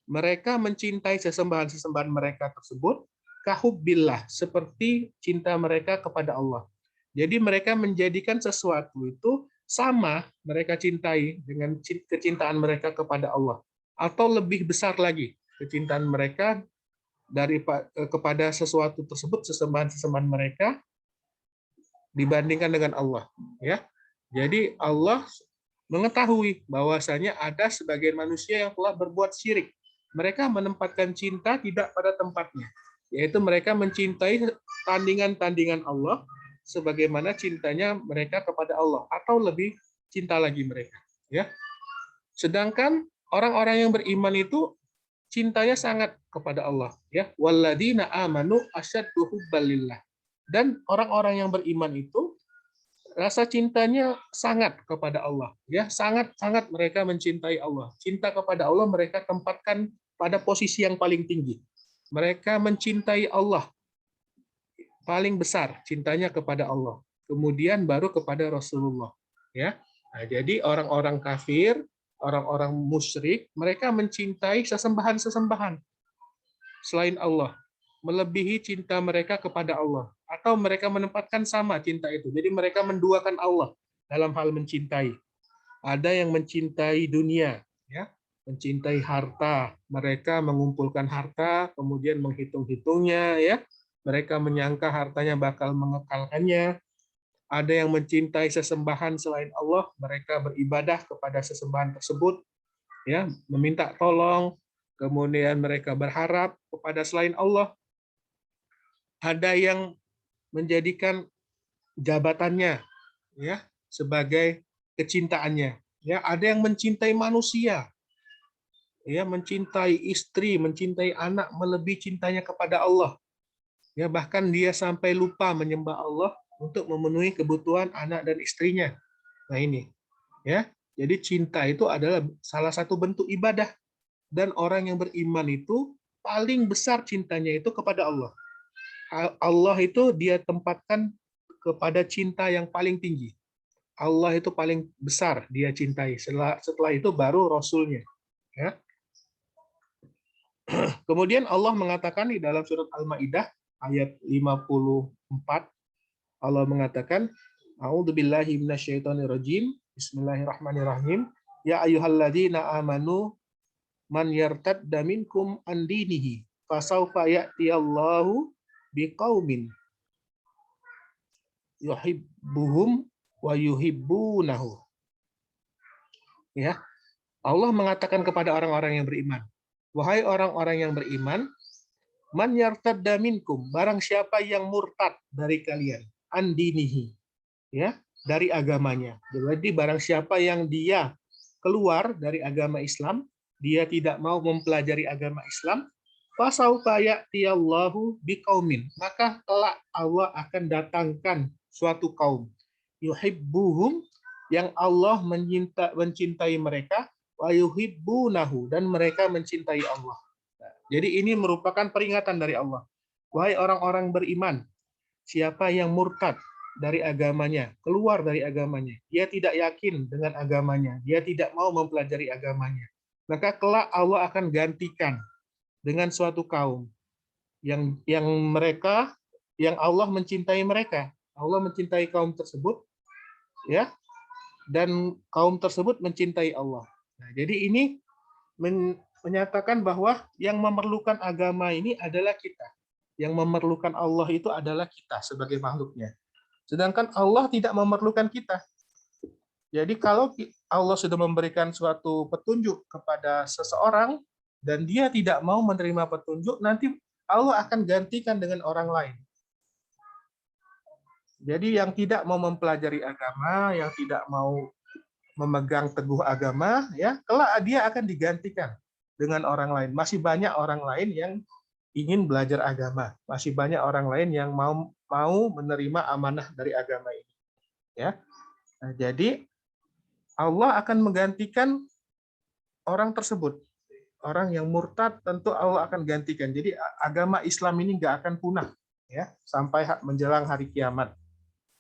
Mereka mencintai sesembahan-sesembahan mereka tersebut kahubbillah, seperti cinta mereka kepada Allah. Jadi mereka menjadikan sesuatu itu sama mereka cintai dengan kecintaan mereka kepada Allah, atau lebih besar lagi kecintaan mereka kepada sesuatu tersebut, sesembahan-sesembahan mereka dibandingkan dengan Allah, ya. Jadi Allah mengetahui bahwasanya ada sebagian manusia yang telah berbuat syirik. Mereka menempatkan cinta tidak pada tempatnya, yaitu mereka mencintai tandingan-tandingan Allah sebagaimana cintanya mereka kepada Allah, atau lebih cinta lagi mereka, ya. Sedangkan orang-orang yang beriman itu cintanya sangat kepada Allah, ya. Walladzina amanu asyaddu hubban lillah. Dan orang-orang yang beriman itu rasa cintanya sangat kepada Allah, ya, sangat mereka mencintai Allah. Cinta kepada Allah mereka tempatkan pada posisi yang paling tinggi. Mereka mencintai Allah paling besar cintanya kepada Allah. Kemudian baru kepada Rasulullah, ya. Nah, jadi orang-orang kafir, orang-orang musyrik, mereka mencintai sesembahan-sesembahan selain Allah, melebihi cinta mereka kepada Allah, atau mereka menempatkan sama cinta itu. Jadi mereka menduakan Allah dalam hal mencintai. Ada yang mencintai dunia, ya, mencintai harta. Mereka mengumpulkan harta, kemudian menghitung-hitungnya, ya. Mereka menyangka hartanya bakal mengekalkannya. Ada yang mencintai sesembahan selain Allah, mereka beribadah kepada sesembahan tersebut, ya, meminta tolong, kemudian mereka berharap kepada selain Allah. Ada yang menjadikan jabatannya, ya, sebagai kecintaannya, ya. Ada yang mencintai manusia, ya, mencintai istri, mencintai anak melebihi cintanya kepada Allah, ya. Bahkan dia sampai lupa menyembah Allah untuk memenuhi kebutuhan anak dan istrinya. Nah ini, ya. Jadi cinta itu adalah salah satu bentuk ibadah, dan orang yang beriman itu paling besar cintanya itu kepada Allah. Allah itu dia tempatkan kepada cinta yang paling tinggi. Allah itu paling besar dia cintai. Setelah itu baru Rasulnya. Ya. Kemudian Allah mengatakan di dalam surat Al-Maidah ayat 54, Allah mengatakan, A'udzubillahi minasyaitonirrajim. Bismillahirrahmanirrahim. Ya ayyuhalladzina amanu man yartadda minkum an dinihi fasawfa ya'tiyallahu biqaumin yuhibbuhum wa yuhibbunahu. Ya. Allah mengatakan kepada orang-orang yang beriman, wahai orang-orang yang beriman, man yartadda minkum, barang siapa yang murtad dari kalian, an dinihi, ya, dari agamanya. Jadi barang siapa yang dia keluar dari agama Islam, dia tidak mau mempelajari agama Islam, fasaufa ya'tiyallahu biqaumin, maka kelak Allah akan datangkan suatu kaum, yuhibbuhum, yang Allah mencintai mereka, wa yuhibbunahu, dan mereka mencintai Allah. Jadi ini merupakan peringatan dari Allah. Wahai orang-orang beriman, siapa yang murtad dari agamanya, keluar dari agamanya, dia tidak yakin dengan agamanya, dia tidak mau mempelajari agamanya, maka kelak Allah akan gantikan dengan suatu kaum yang mereka, yang Allah mencintai mereka. Allah mencintai kaum tersebut, ya, dan kaum tersebut mencintai Allah. Nah, jadi ini menyatakan bahwa yang memerlukan agama ini adalah kita. Yang memerlukan Allah itu adalah kita sebagai makhluknya. Sedangkan Allah tidak memerlukan kita. Jadi kalau Allah sudah memberikan suatu petunjuk kepada seseorang dan dia tidak mau menerima petunjuk, nanti Allah akan gantikan dengan orang lain. Jadi yang tidak mau mempelajari agama, yang tidak mau memegang teguh agama, ya, kelak dia akan digantikan dengan orang lain. Masih banyak orang lain yang ingin belajar agama, masih banyak orang lain yang mau menerima amanah dari agama ini, ya. Nah, jadi Allah akan menggantikan orang tersebut. orang yang murtad tentu Allah akan gantikan. Jadi agama Islam ini nggak akan punah ya sampai menjelang hari kiamat.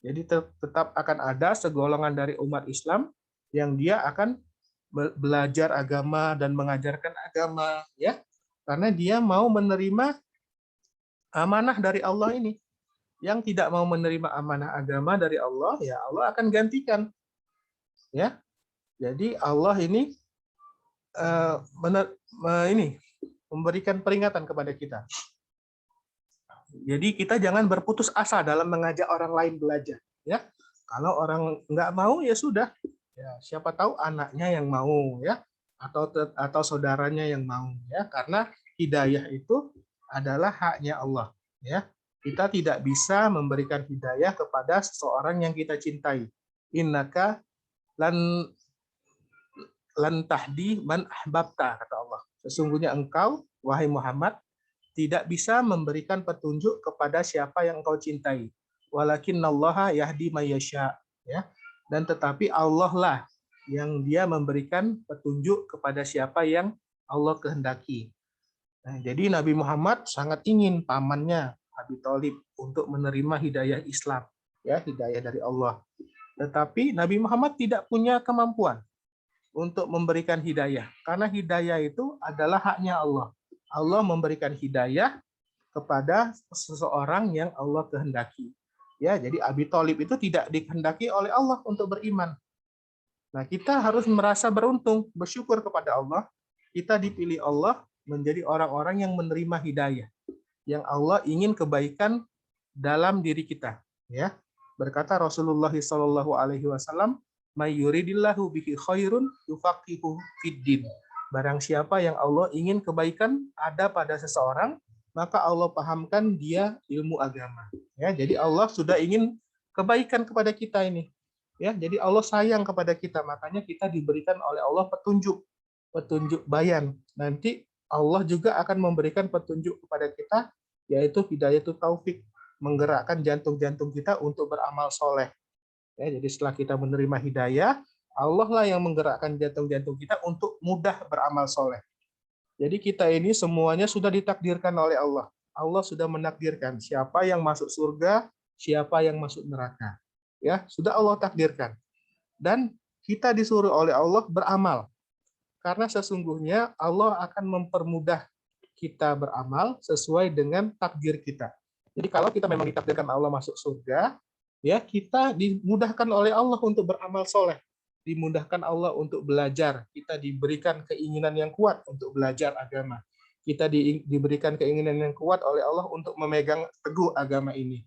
Jadi tetap akan ada segolongan dari umat Islam yang dia akan belajar agama dan mengajarkan agama ya. Karena dia mau menerima amanah dari Allah ini. Yang tidak mau menerima amanah agama dari Allah, ya Allah akan gantikan. Ya. Jadi Allah ini memberikan peringatan kepada kita. Jadi kita jangan berputus asa dalam mengajak orang lain belajar. Ya, kalau orang nggak mau ya sudah. Ya, siapa tahu anaknya yang mau ya, atau saudaranya yang mau ya. Karena hidayah itu adalah haknya Allah. Ya, kita tidak bisa memberikan hidayah kepada seseorang yang kita cintai. Innaka lan tahdi man ahbabta, kata Allah. Sesungguhnya engkau, wahai Muhammad, tidak bisa memberikan petunjuk kepada siapa yang engkau cintai. Walakinnallaha yahdi may yasha, ya. Dan tetapi Allah lah yang dia memberikan petunjuk kepada siapa yang Allah kehendaki. Nah, jadi Nabi Muhammad sangat ingin pamannya Abi Thalib untuk menerima hidayah Islam, ya, hidayah dari Allah. Tetapi Nabi Muhammad tidak punya kemampuan untuk memberikan hidayah, karena hidayah itu adalah haknya Allah. Allah memberikan hidayah kepada seseorang yang Allah kehendaki. Ya, jadi Abi Thalib itu tidak dikehendaki oleh Allah untuk beriman. Nah, kita harus merasa beruntung, bersyukur kepada Allah. Kita dipilih Allah menjadi orang-orang yang menerima hidayah, yang Allah ingin kebaikan dalam diri kita. Ya, berkata Rasulullah SAW, "May yuridillahu bihi khairun yufaqihu fiddin." Barang siapa yang Allah ingin kebaikan ada pada seseorang, maka Allah pahamkan dia ilmu agama. Ya, jadi Allah sudah ingin kebaikan kepada kita ini. Ya, jadi Allah sayang kepada kita, makanya kita diberikan oleh Allah petunjuk bayan. Nanti Allah juga akan memberikan petunjuk kepada kita, yaitu hidayatul taufik, menggerakkan jantung-jantung kita untuk beramal soleh. Ya, jadi setelah kita menerima hidayah, Allah lah yang menggerakkan jantung-jantung kita untuk mudah beramal soleh. Jadi kita ini semuanya sudah ditakdirkan oleh Allah. Allah sudah menakdirkan siapa yang masuk surga, siapa yang masuk neraka. Ya, sudah Allah takdirkan. Dan kita disuruh oleh Allah beramal. Karena sesungguhnya Allah akan mempermudah kita beramal sesuai dengan takdir kita. Jadi kalau kita memang ditakdirkan Allah masuk surga, ya kita dimudahkan oleh Allah untuk beramal soleh, dimudahkan Allah untuk belajar, kita diberikan keinginan yang kuat untuk belajar agama, kita diberikan keinginan yang kuat oleh Allah untuk memegang teguh agama ini,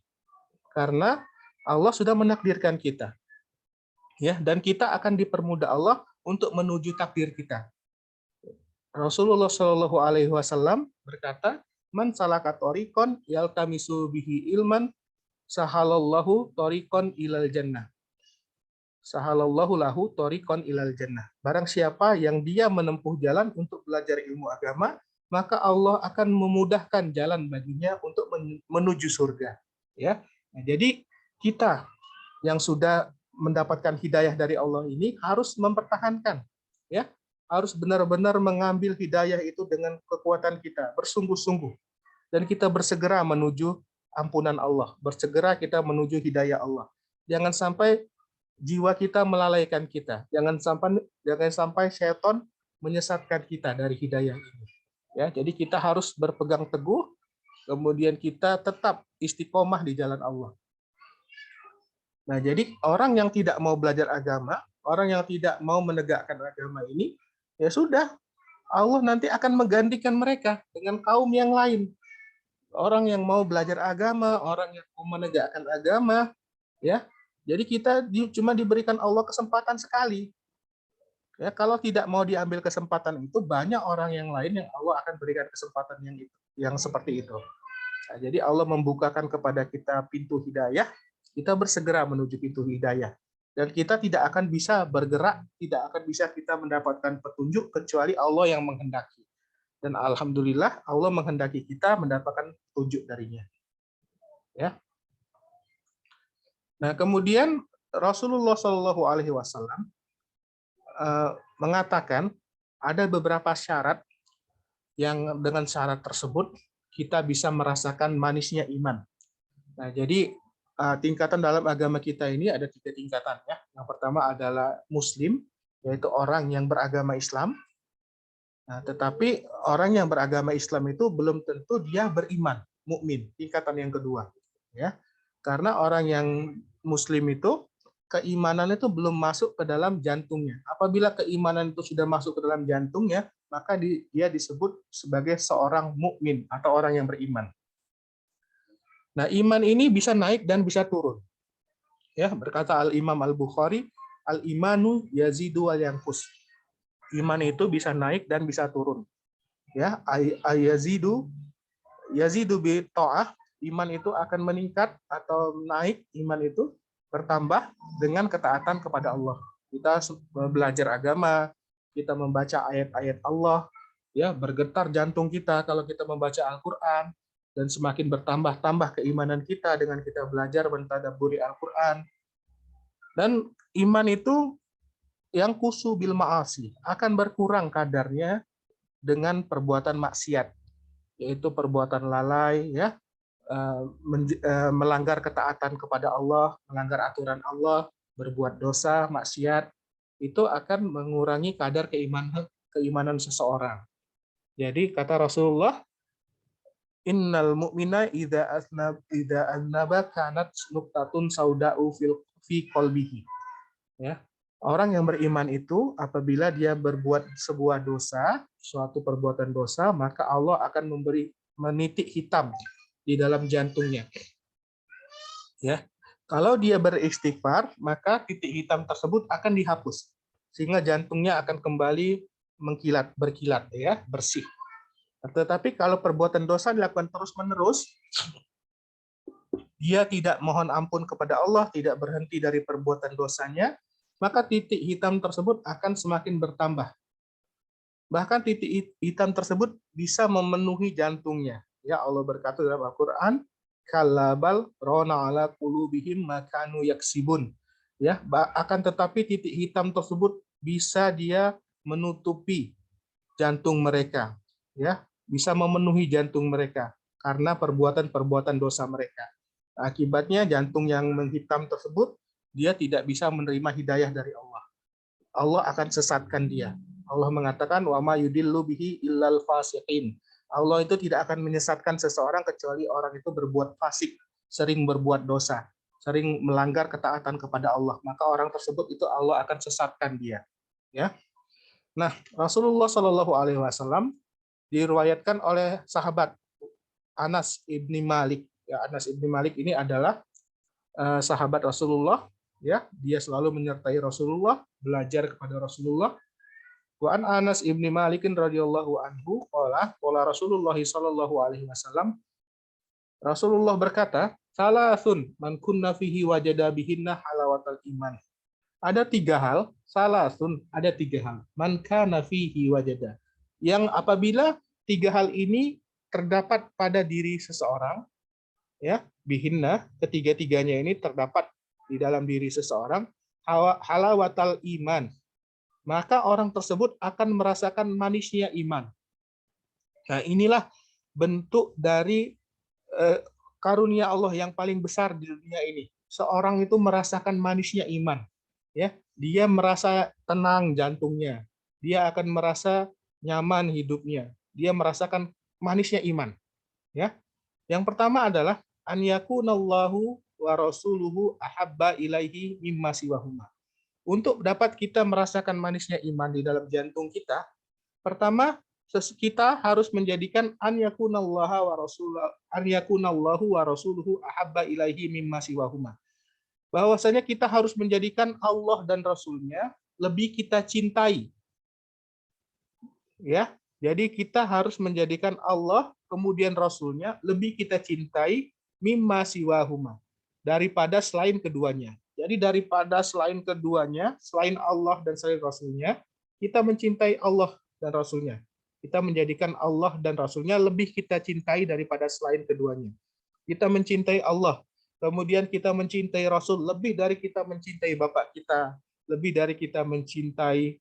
karena Allah sudah menakdirkan kita, ya, dan kita akan dipermudah Allah untuk menuju takdir kita. Rasulullah Shallallahu Alaihi Wasallam berkata, "Man salaka thoriqan yaltamisu bihi ilman, sahalallahu thoriqan ilal jannah. Sahalallahu lahu thoriqan ilal jannah." Barang siapa yang dia menempuh jalan untuk belajar ilmu agama, maka Allah akan memudahkan jalan baginya untuk menuju surga. Ya, nah, jadi kita yang sudah mendapatkan hidayah dari Allah ini harus mempertahankan, ya, harus benar-benar mengambil hidayah itu dengan kekuatan kita, bersungguh-sungguh, dan kita bersegera menuju ampunan Allah, bersegera kita menuju hidayah Allah. Jangan sampai jiwa kita melalaikan kita, jangan sampai setan menyesatkan kita dari hidayah ini. Ya, jadi kita harus berpegang teguh, kemudian kita tetap istiqomah di jalan Allah. Nah, jadi orang yang tidak mau belajar agama, orang yang tidak mau menegakkan agama ini, ya sudah, Allah nanti akan menggantikan mereka dengan kaum yang lain. Orang yang mau belajar agama, orang yang mau menegakkan agama, ya. Jadi kita cuma diberikan Allah kesempatan sekali. Ya, kalau tidak mau diambil kesempatan itu, banyak orang yang lain yang Allah akan berikan kesempatan yang seperti itu. Nah, jadi Allah membukakan kepada kita pintu hidayah, kita bersegera menuju pintu hidayah. Dan kita tidak akan bisa bergerak, tidak akan bisa kita mendapatkan petunjuk kecuali Allah yang menghendaki. Dan alhamdulillah Allah menghendaki kita mendapatkan petunjuk darinya. Ya. Nah, kemudian Rasulullah Shallallahu Alaihi Wasallam mengatakan ada beberapa syarat yang dengan syarat tersebut kita bisa merasakan manisnya iman. Nah, jadi tingkatan dalam agama kita ini ada 3 tingkatan ya. Yang pertama adalah Muslim, yaitu orang yang beragama Islam. Nah, tetapi orang yang beragama Islam itu belum tentu dia beriman, mukmin. Tingkatan yang kedua, ya. Karena orang yang Muslim itu keimanan itu belum masuk ke dalam jantungnya. Apabila keimanan itu sudah masuk ke dalam jantungnya, maka dia disebut sebagai seorang mukmin atau orang yang beriman. Nah, iman ini bisa naik dan bisa turun. Ya, berkata Al-Imam Al-Bukhari, al-imanu yazidu wal yanqus. Iman itu bisa naik dan bisa turun. Ya, yazidu bi ta'ah, iman itu akan meningkat atau naik, iman itu bertambah dengan ketaatan kepada Allah. Kita belajar agama, kita membaca ayat-ayat Allah, ya, bergetar jantung kita kalau kita membaca Al-Qur'an, dan semakin bertambah-tambah keimanan kita dengan kita belajar mentadabburi Al-Qur'an. Dan iman itu yang kusu bil ma'asi akan berkurang kadarnya dengan perbuatan maksiat, yaitu perbuatan lalai, ya, melanggar ketaatan kepada Allah, melanggar aturan Allah, berbuat dosa, maksiat, itu akan mengurangi kadar keimanan seseorang. Jadi kata Rasulullah, innal mu'mina idza aznaba kanat nuqtatun sauda'u fi qalbihi. Ya. Orang yang beriman itu apabila dia berbuat sebuah dosa, suatu perbuatan dosa, maka Allah akan memberi menitik hitam di dalam jantungnya. Ya. Kalau dia beristighfar, maka titik hitam tersebut akan dihapus sehingga jantungnya akan kembali mengkilat, berkilat, ya, bersih. Tetapi kalau perbuatan dosa dilakukan terus-menerus, dia tidak mohon ampun kepada Allah, tidak berhenti dari perbuatan dosanya, maka titik hitam tersebut akan semakin bertambah. Bahkan titik hitam tersebut bisa memenuhi jantungnya. Ya, Allah berkata dalam Al-Qur'an, "Kallabal rona ala qulubihim ma kanu yaksibun." Ya, akan tetapi titik hitam tersebut bisa dia menutupi jantung mereka. Ya, bisa memenuhi jantung mereka karena perbuatan-perbuatan dosa mereka. Akibatnya jantung yang menghitam tersebut dia tidak bisa menerima hidayah dari Allah. Allah akan sesatkan dia. Allah mengatakan wa ma yudillu bihi illal fasiqin. Allah itu tidak akan menyesatkan seseorang kecuali orang itu berbuat fasik, sering berbuat dosa, sering melanggar ketaatan kepada Allah. Maka orang tersebut itu Allah akan sesatkan dia. Ya. Nah, Rasulullah Shallallahu alaihi wasallam diriwayatkan oleh sahabat Anas ibni Malik. Ya, Anas ibni Malik ini adalah sahabat Rasulullah. Ya, dia selalu menyertai Rasulullah, belajar kepada Rasulullah. Wa an Anas ibni Malik radhiyallahu anhu qala Rasulullah sallallahu alaihi wasallam, Rasulullah berkata, salasun man kunna fihi wajada bihinna halawatal iman. Ada 3 hal, salasun, ada 3 hal. Man kana fihi wajada. Yang apabila 3 hal ini terdapat pada diri seseorang, ya, bihinna, ketiga-tiganya ini terdapat di dalam diri seseorang, halawatal iman, maka orang tersebut akan merasakan manisnya iman. Nah, inilah bentuk dari karunia Allah yang paling besar di dunia ini. Seorang itu merasakan manisnya iman. Ya, dia merasa tenang jantungnya. Dia akan merasa nyaman hidupnya. Dia merasakan manisnya iman. Ya. Yang pertama adalah an yakunallahu wa rasuluhu ahabba ilaihi mimma siwahuma. Untuk dapat kita merasakan manisnya iman di dalam jantung kita, pertama kita harus menjadikan an yakunallahu wa rasuluhu ahabba ilaihi mimma siwahuma. Bahwasanya kita harus menjadikan Allah dan Rasulnya lebih kita cintai. Ya, jadi kita harus menjadikan Allah kemudian Rasulnya lebih kita cintai mimma siwahuma, daripada selain keduanya. Jadi daripada selain keduanya, selain Allah dan selain Rasulnya, kita mencintai Allah dan Rasulnya. Kita menjadikan Allah dan Rasulnya lebih kita cintai daripada selain keduanya. Kita mencintai Allah, kemudian kita mencintai Rasul lebih dari kita mencintai Bapak kita, lebih dari kita mencintai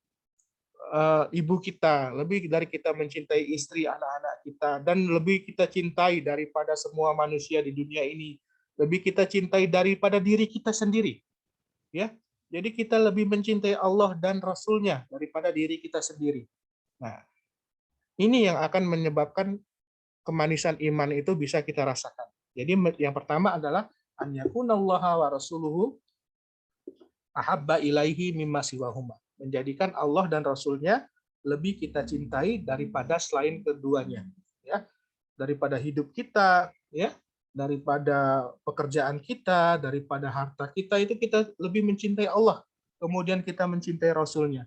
ibu kita, lebih dari kita mencintai istri, anak-anak kita, dan lebih kita cintai daripada semua manusia di dunia ini. Lebih kita cintai daripada diri kita sendiri. Ya, jadi kita lebih mencintai Allah dan Rasul-Nya daripada diri kita sendiri. Nah, ini yang akan menyebabkan kemanisan iman itu bisa kita rasakan. Jadi yang pertama adalah an yakunallaha wa rasuluhu ahabba ilaihi mimma siwahuma. Menjadikan Allah dan Rasul-Nya lebih kita cintai daripada selain keduanya. Ya, daripada hidup kita, ya, daripada pekerjaan kita, daripada harta kita, itu kita lebih mencintai Allah. Kemudian kita mencintai Rasul-Nya.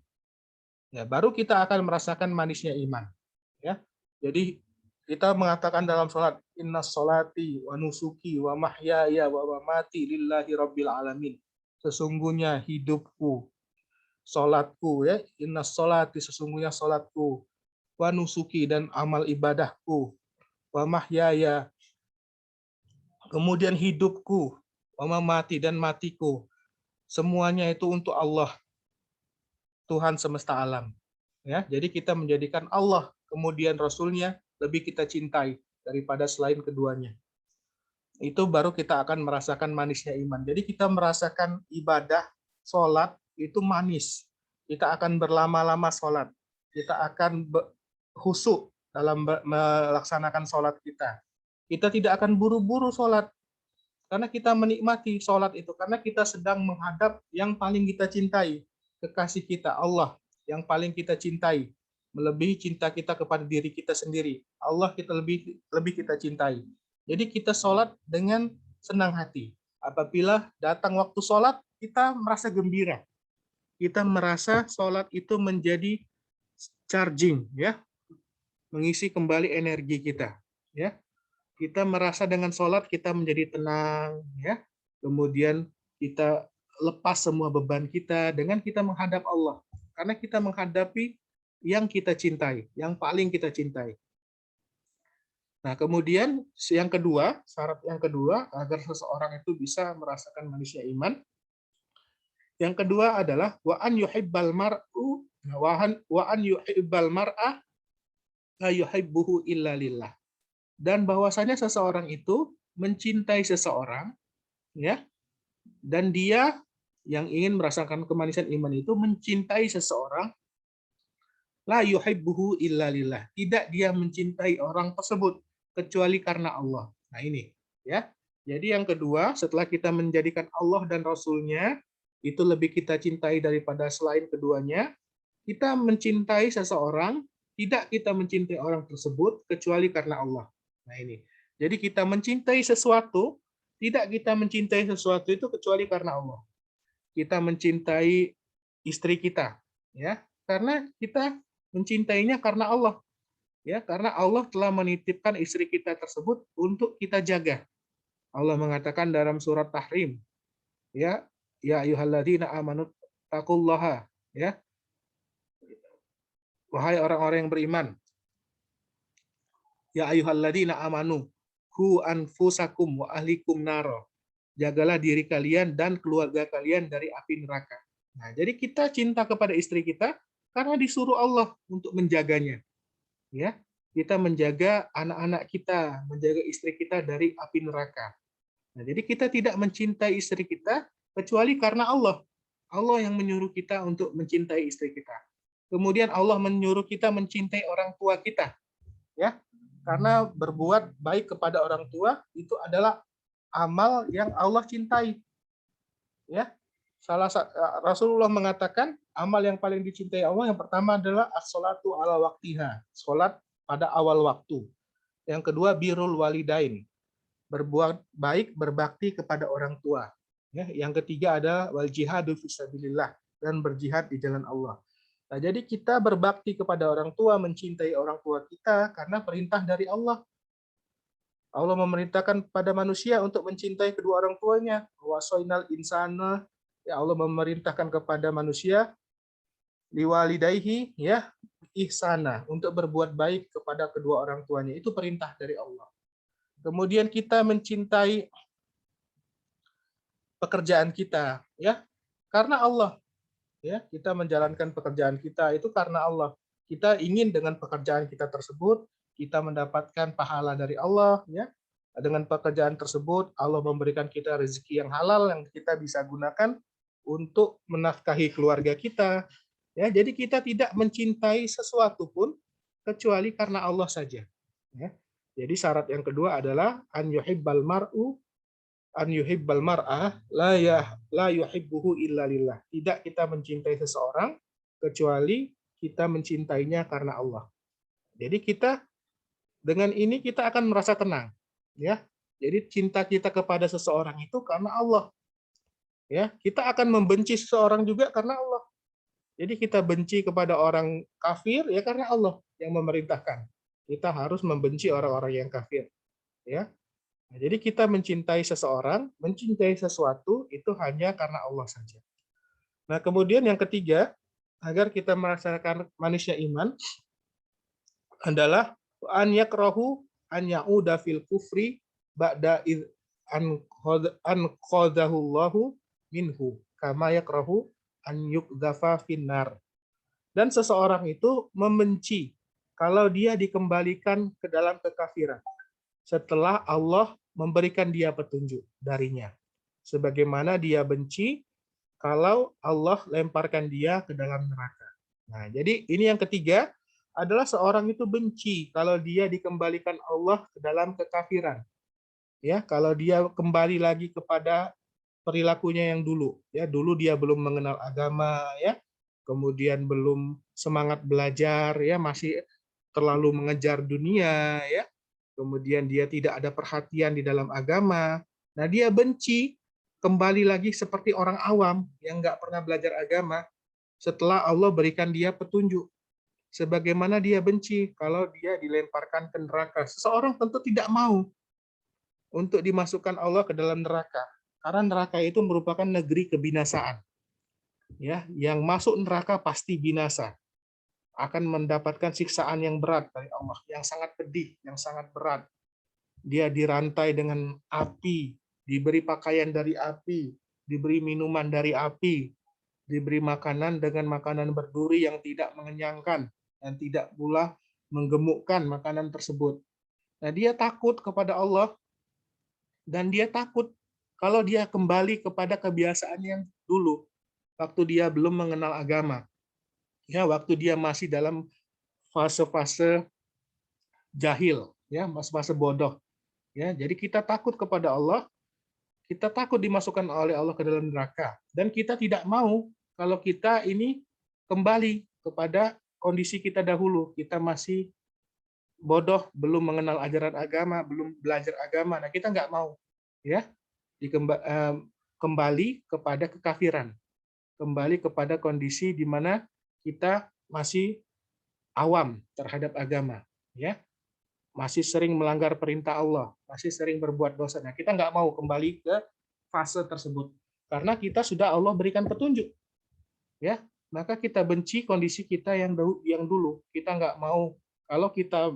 Ya, baru kita akan merasakan manisnya iman. Ya, jadi kita mengatakan dalam sholat, inna sholati wa nusuki wa mahyaya wa mamati lillahi rabbil alamin. Sesungguhnya hidupku, sholatku, ya, inna sholati, sesungguhnya sholatku, wa nusuki, dan amal ibadahku, wa mahyaya, kemudian hidupku, wa mamati, dan matiku, semuanya itu untuk Allah, Tuhan semesta alam. Ya, jadi kita menjadikan Allah kemudian Rasul-Nya lebih kita cintai daripada selain keduanya. Itu baru kita akan merasakan manisnya iman. Jadi kita merasakan ibadah, sholat, itu manis. Kita akan berlama-lama sholat. Kita akan khusyuk dalam melaksanakan sholat kita. Kita tidak akan buru-buru sholat. Karena kita menikmati sholat itu. Karena kita sedang menghadap yang paling kita cintai. Kekasih kita, Allah, yang paling kita cintai. Melebihi cinta kita kepada diri kita sendiri. Allah kita lebih kita cintai. Jadi kita sholat dengan senang hati. Apabila datang waktu sholat, kita merasa gembira. Kita merasa sholat itu menjadi charging, ya, mengisi kembali energi kita. Ya, kita merasa dengan sholat kita menjadi tenang, ya. Kemudian kita lepas semua beban kita dengan kita menghadap Allah. Karena kita menghadapi yang kita cintai, yang paling kita cintai. Nah, kemudian yang kedua, syarat yang kedua agar seseorang itu bisa merasakan manisnya iman, yang kedua adalah wa an yuhibbal mar'u wa an yuhibbal mar'a la yuhibbuhu illa lillah. Dan bahwasanya seseorang itu mencintai seseorang, ya, dan dia yang ingin merasakan kemanisan iman itu mencintai seseorang, la yuhibbuhu illa lillah. Tidak dia mencintai orang tersebut kecuali karena Allah. Nah ini, ya. Jadi yang kedua, setelah kita menjadikan Allah dan Rasul-Nya itu lebih kita cintai daripada selain keduanya, kita mencintai seseorang, tidak kita mencintai orang tersebut kecuali karena Allah. Nah ini. Jadi kita mencintai sesuatu, tidak kita mencintai sesuatu itu kecuali karena Allah. Kita mencintai istri kita, ya, karena kita mencintainya karena Allah. Ya, karena Allah telah menitipkan istri kita tersebut untuk kita jaga. Allah mengatakan dalam surat Tahrim, ya, ya ayyuhalladzina amanu taqullaha, ya. Wahai orang-orang yang beriman. Ya ayyuhalladzina amanu qu anfusakum wa ahlikum naro. Jagalah diri kalian dan keluarga kalian dari api neraka. Nah, jadi kita cinta kepada istri kita karena disuruh Allah untuk menjaganya. Ya, kita menjaga anak-anak kita, menjaga istri kita dari api neraka. Nah, jadi kita tidak mencintai istri kita kecuali karena Allah. Allah yang menyuruh kita untuk mencintai istri kita. Kemudian Allah menyuruh kita mencintai orang tua kita. Ya, karena berbuat baik kepada orang tua itu adalah amal yang Allah cintai. Ya, Rasulullah mengatakan amal yang paling dicintai Allah yang pertama adalah as-sholatu ala waktiha, sholat pada awal waktu. Yang kedua birrul walidain, berbuat baik, berbakti kepada orang tua. Ya, yang ketiga ada wal jihadu fisabilillah, dan berjihad di jalan Allah. Nah, jadi kita berbakti kepada orang tua, mencintai orang tua kita karena perintah dari Allah. Allah memerintahkan pada manusia untuk mencintai kedua orang tuanya. Wasoinal insana, ya, Allah memerintahkan kepada manusia liwalidayhi, ya, ihsana, untuk berbuat baik kepada kedua orang tuanya. Itu perintah dari Allah. Kemudian kita mencintai pekerjaan kita, ya, karena Allah. Ya, kita menjalankan pekerjaan kita itu karena Allah. Kita ingin dengan pekerjaan kita tersebut kita mendapatkan pahala dari Allah, ya. Dengan pekerjaan tersebut Allah memberikan kita rezeki yang halal yang kita bisa gunakan untuk menafkahi keluarga kita. Ya, jadi kita tidak mencintai sesuatu pun kecuali karena Allah saja. Ya. Jadi syarat yang kedua adalah an yuhibbal mar'ah la yuhibbuhu illa lillah. Tidak kita mencintai seseorang kecuali kita mencintainya karena Allah. Jadi kita dengan ini kita akan merasa tenang, ya. Jadi cinta kita kepada seseorang itu karena Allah. Ya, kita akan membenci seseorang juga karena Allah. Jadi kita benci kepada orang kafir ya karena Allah yang memerintahkan. Kita harus membenci orang-orang yang kafir, ya. Nah, jadi kita mencintai seseorang, mencintai sesuatu itu hanya karena Allah saja. Nah, kemudian yang ketiga, agar kita merasakan manusia iman adalah an yakrahu an ya'uda fil kufri ba'da id an qadahullahu minhu kama yakrahu an yuqdhafa finnar. Dan seseorang itu membenci kalau dia dikembalikan ke dalam kekafiran setelah Allah memberikan dia petunjuk darinya. Sebagaimana dia benci kalau Allah lemparkan dia ke dalam neraka. Nah, jadi ini yang ketiga adalah seorang itu benci kalau dia dikembalikan Allah ke dalam kekafiran. Ya, kalau dia kembali lagi kepada perilakunya yang dulu. Ya, dulu dia belum mengenal agama, ya. Kemudian belum semangat belajar, ya, masih terlalu mengejar dunia, ya. Kemudian dia tidak ada perhatian di dalam agama. Nah, dia benci kembali lagi seperti orang awam yang nggak pernah belajar agama setelah Allah berikan dia petunjuk. Sebagaimana dia benci kalau dia dilemparkan ke neraka. Seseorang tentu tidak mau untuk dimasukkan Allah ke dalam neraka. Karena neraka itu merupakan negeri kebinasaan. Ya, yang masuk neraka pasti binasa. Akan mendapatkan siksaan yang berat dari Allah, yang sangat pedih, yang sangat berat. Dia dirantai dengan api, diberi pakaian dari api, diberi minuman dari api, diberi makanan dengan makanan berduri yang tidak mengenyangkan, dan tidak pula menggemukkan makanan tersebut. Nah, dia takut kepada Allah, dan dia takut kalau dia kembali kepada kebiasaan yang dulu, waktu dia belum mengenal agama. Ya, waktu dia masih dalam fase-fase jahil, ya, fase bodoh. Ya, jadi kita takut kepada Allah, kita takut dimasukkan oleh Allah ke dalam neraka, dan kita tidak mau kalau kita ini kembali kepada kondisi kita dahulu. Kita masih bodoh, belum mengenal ajaran agama, belum belajar agama. Nah, kita nggak mau, ya, kembali kepada kekafiran, kembali kepada kondisi di mana kita masih awam terhadap agama, ya, masih sering melanggar perintah Allah, masih sering berbuat dosa. Nah, kita nggak mau kembali ke fase tersebut karena kita sudah Allah berikan petunjuk, ya. Maka kita benci kondisi kita yang dulu. Kita nggak mau kalau kita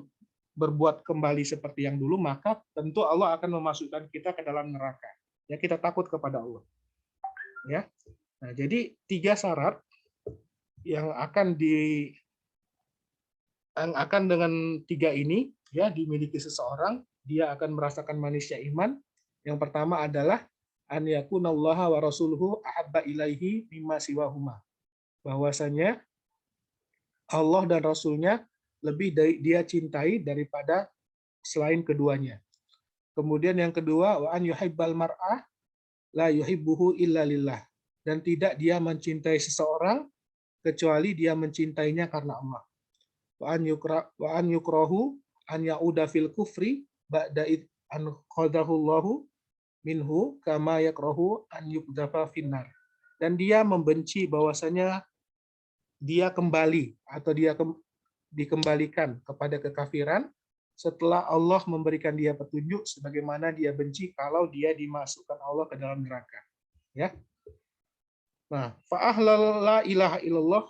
berbuat kembali seperti yang dulu, maka tentu Allah akan memasukkan kita ke dalam neraka. Ya, kita takut kepada Allah. Ya. Nah, jadi 3 syarat yang akan dengan 3 ini ya dimiliki seseorang, dia akan merasakan manusia iman. Yang pertama adalah an yakunallaha wa rasuluhu ahabba ilaihi mimma siwahuma. Bahwasanya Allah dan Rasulnya lebih dia cintai daripada selain keduanya. Kemudian yang kedua, wa an yuhibbal mar'ah la yuhibbuhu illa lillah. Dan tidak dia mencintai seseorang kecuali dia mencintainya karena Allah. Wa an yukrahu an ya'uda fil kufri ba'da id an qadahullahu minhu kama yakrahu an yuqdhafa finnar. Dan dia membenci bahwasanya dia kembali atau dia dikembalikan kepada kekafiran setelah Allah memberikan dia petunjuk, sebagaimana dia benci kalau dia dimasukkan Allah ke dalam neraka. Ya. Nah, fa'ahlal la ilaha illallah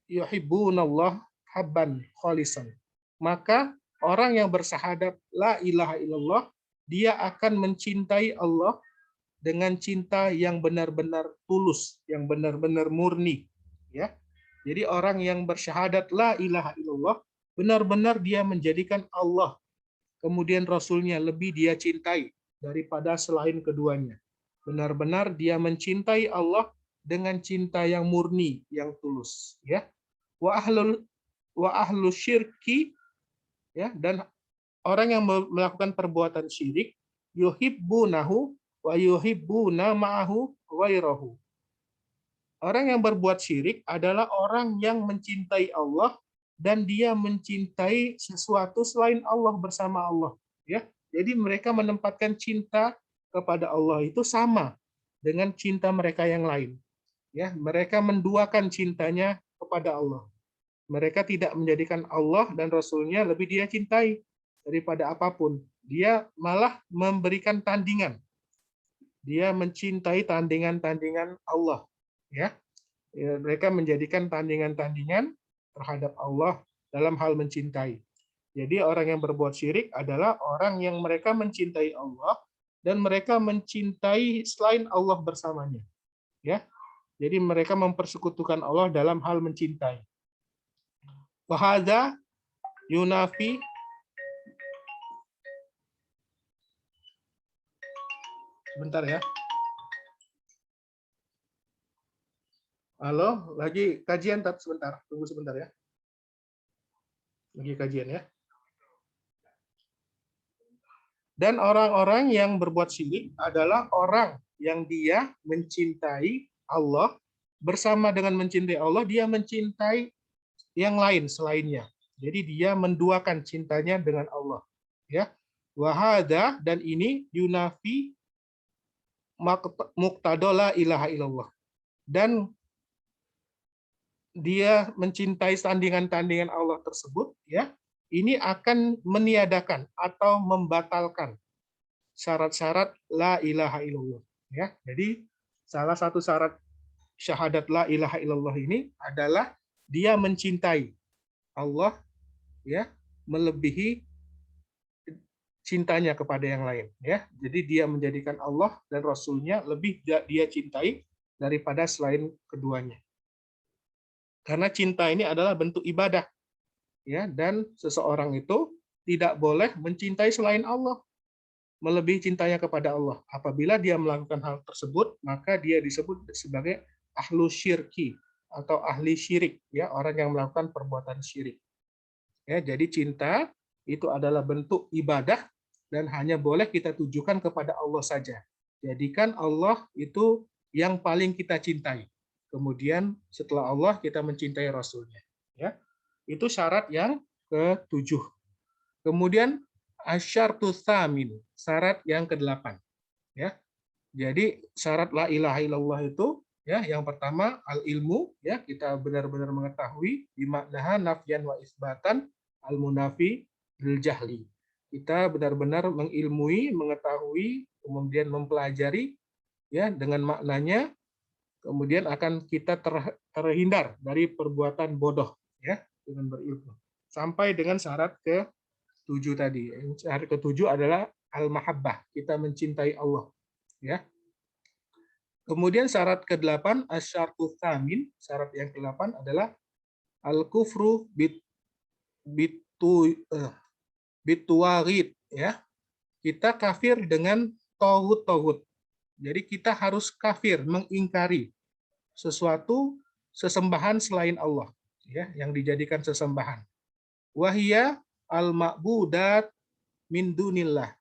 yuhibbunallah habban khalisan. Maka orang yang bersahadat la ilaha illallah, dia akan mencintai Allah dengan cinta yang benar-benar tulus, yang benar-benar murni, Ya. Jadi orang yang bersyahadat la ilaha illallah, benar-benar dia menjadikan Allah kemudian Rasulnya lebih dia cintai daripada selain keduanya. Benar-benar dia mencintai Allah dengan cinta yang murni, yang tulus. Ya. Wa ahlu syirki, ya, dan orang yang melakukan perbuatan syirik, yuhibbunahu wa yuhibbuna ma'ahu ghairahu. Orang yang berbuat syirik adalah orang yang mencintai Allah dan dia mencintai sesuatu selain Allah bersama Allah. Ya, jadi mereka menempatkan cinta kepada Allah itu sama dengan cinta mereka yang lain. Ya, mereka menduakan cintanya kepada Allah. Mereka tidak menjadikan Allah dan Rasulnya lebih dia cintai daripada apapun. Dia malah memberikan tandingan. Dia mencintai tandingan-tandingan Allah. Ya, mereka menjadikan tandingan-tandingan terhadap Allah dalam hal mencintai. Jadi orang yang berbuat syirik adalah orang yang mereka mencintai Allah dan mereka mencintai selain Allah bersamanya. Ya, jadi mereka mempersekutukan Allah dalam hal mencintai. Wahada yunafi sebentar ya. Halo, lagi kajian, tapi sebentar, tunggu sebentar ya. Lagi kajian ya. Dan orang-orang yang berbuat syirik adalah orang yang dia mencintai Allah, bersama dengan mencintai Allah, dia mencintai yang lain selainnya. Jadi dia menduakan cintanya dengan Allah. Ya, wahada, dan ini yunafi muqtadola ilaha illallah. Dan dia mencintai tandingan-tandingan Allah tersebut, ya, ini akan meniadakan atau membatalkan syarat-syarat la ilaha illallah. Ya, jadi salah satu syarat syahadat la ilaha illallah ini adalah dia mencintai Allah, ya, melebihi cintanya kepada yang lain. Ya, jadi dia menjadikan Allah dan Rasulnya lebih dia cintai daripada selain keduanya. Karena cinta ini adalah bentuk ibadah, ya, dan seseorang itu tidak boleh mencintai selain Allah, melebihi cintanya kepada Allah. Apabila dia melakukan hal tersebut, maka dia disebut sebagai ahlu syirki atau ahli syirik, ya, orang yang melakukan perbuatan syirik. Ya, jadi cinta itu adalah bentuk ibadah dan hanya boleh kita tujukan kepada Allah saja. Jadikan Allah itu yang paling kita cintai. Kemudian setelah Allah kita mencintai Rasulnya. Ya, itu syarat yang ke-7. Kemudian asyartu tsamin, syarat yang ke-8. Ya, jadi syarat la ilaha illallah itu, ya, yang pertama al ilmu, ya, kita benar-benar mengetahui bimaknaha nafyan wa isbatan al munafi lil jahli. Kita benar-benar mengilmui, mengetahui, kemudian mempelajari, ya, dengan maknanya. Kemudian akan kita terhindar dari perbuatan bodoh, ya, dengan berilmu. Sampai dengan syarat ke-7 tadi. Syarat ke-7 adalah al-mahabbah, kita mencintai Allah, ya. Kemudian syarat ke-8 asyartu tsamin, syarat yang ke-8 adalah al-kufru bituwarid, ya. Kita kafir dengan tauhid. Jadi kita harus kafir, mengingkari sesuatu sesembahan selain Allah, ya, yang dijadikan sesembahan. Wahia al-ma'budat min dunillah.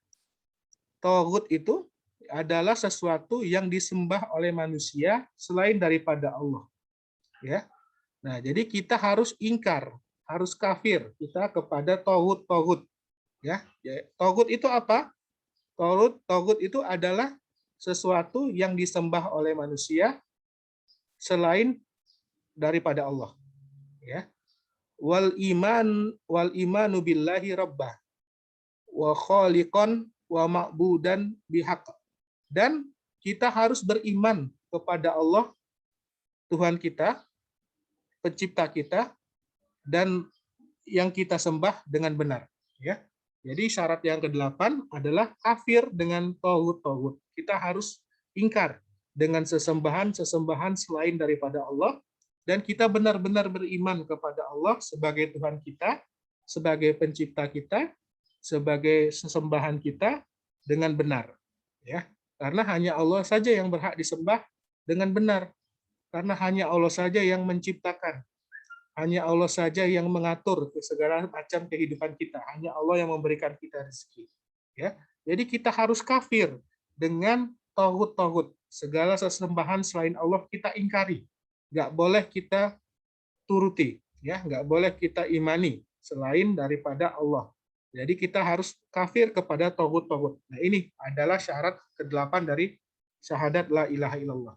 Tauhid itu adalah sesuatu yang disembah oleh manusia selain daripada Allah. Ya. Nah, jadi kita harus ingkar, harus kafir kita kepada tauhid. Ya. Tauhid itu apa? Tauhid itu adalah sesuatu yang disembah oleh manusia selain daripada Allah. Ya. Wal imanu billahi rabbah wa khaliqan wa ma'budan bihaq. Dan kita harus beriman kepada Allah, Tuhan kita, pencipta kita, dan yang kita sembah dengan benar. Ya. Jadi syarat yang ke-8 adalah kafir dengan tauhid. Kita harus ingkar dengan sesembahan selain daripada Allah, dan kita benar-benar beriman kepada Allah sebagai Tuhan kita, sebagai pencipta kita, sebagai sesembahan kita dengan benar. Ya, karena hanya Allah saja yang berhak disembah dengan benar. Karena hanya Allah saja yang menciptakan. Hanya Allah saja yang mengatur segala macam kehidupan kita. Hanya Allah yang memberikan kita rezeki. Ya, jadi kita harus kafir dengan tauhid-tauhid. Segala sesembahan selain Allah kita ingkari. Nggak boleh kita turuti, ya, nggak boleh kita imani selain daripada Allah. Jadi kita harus kafir kepada tauhid-tauhid. Nah, ini adalah syarat ke-8 dari syahadat la ilaha illallah.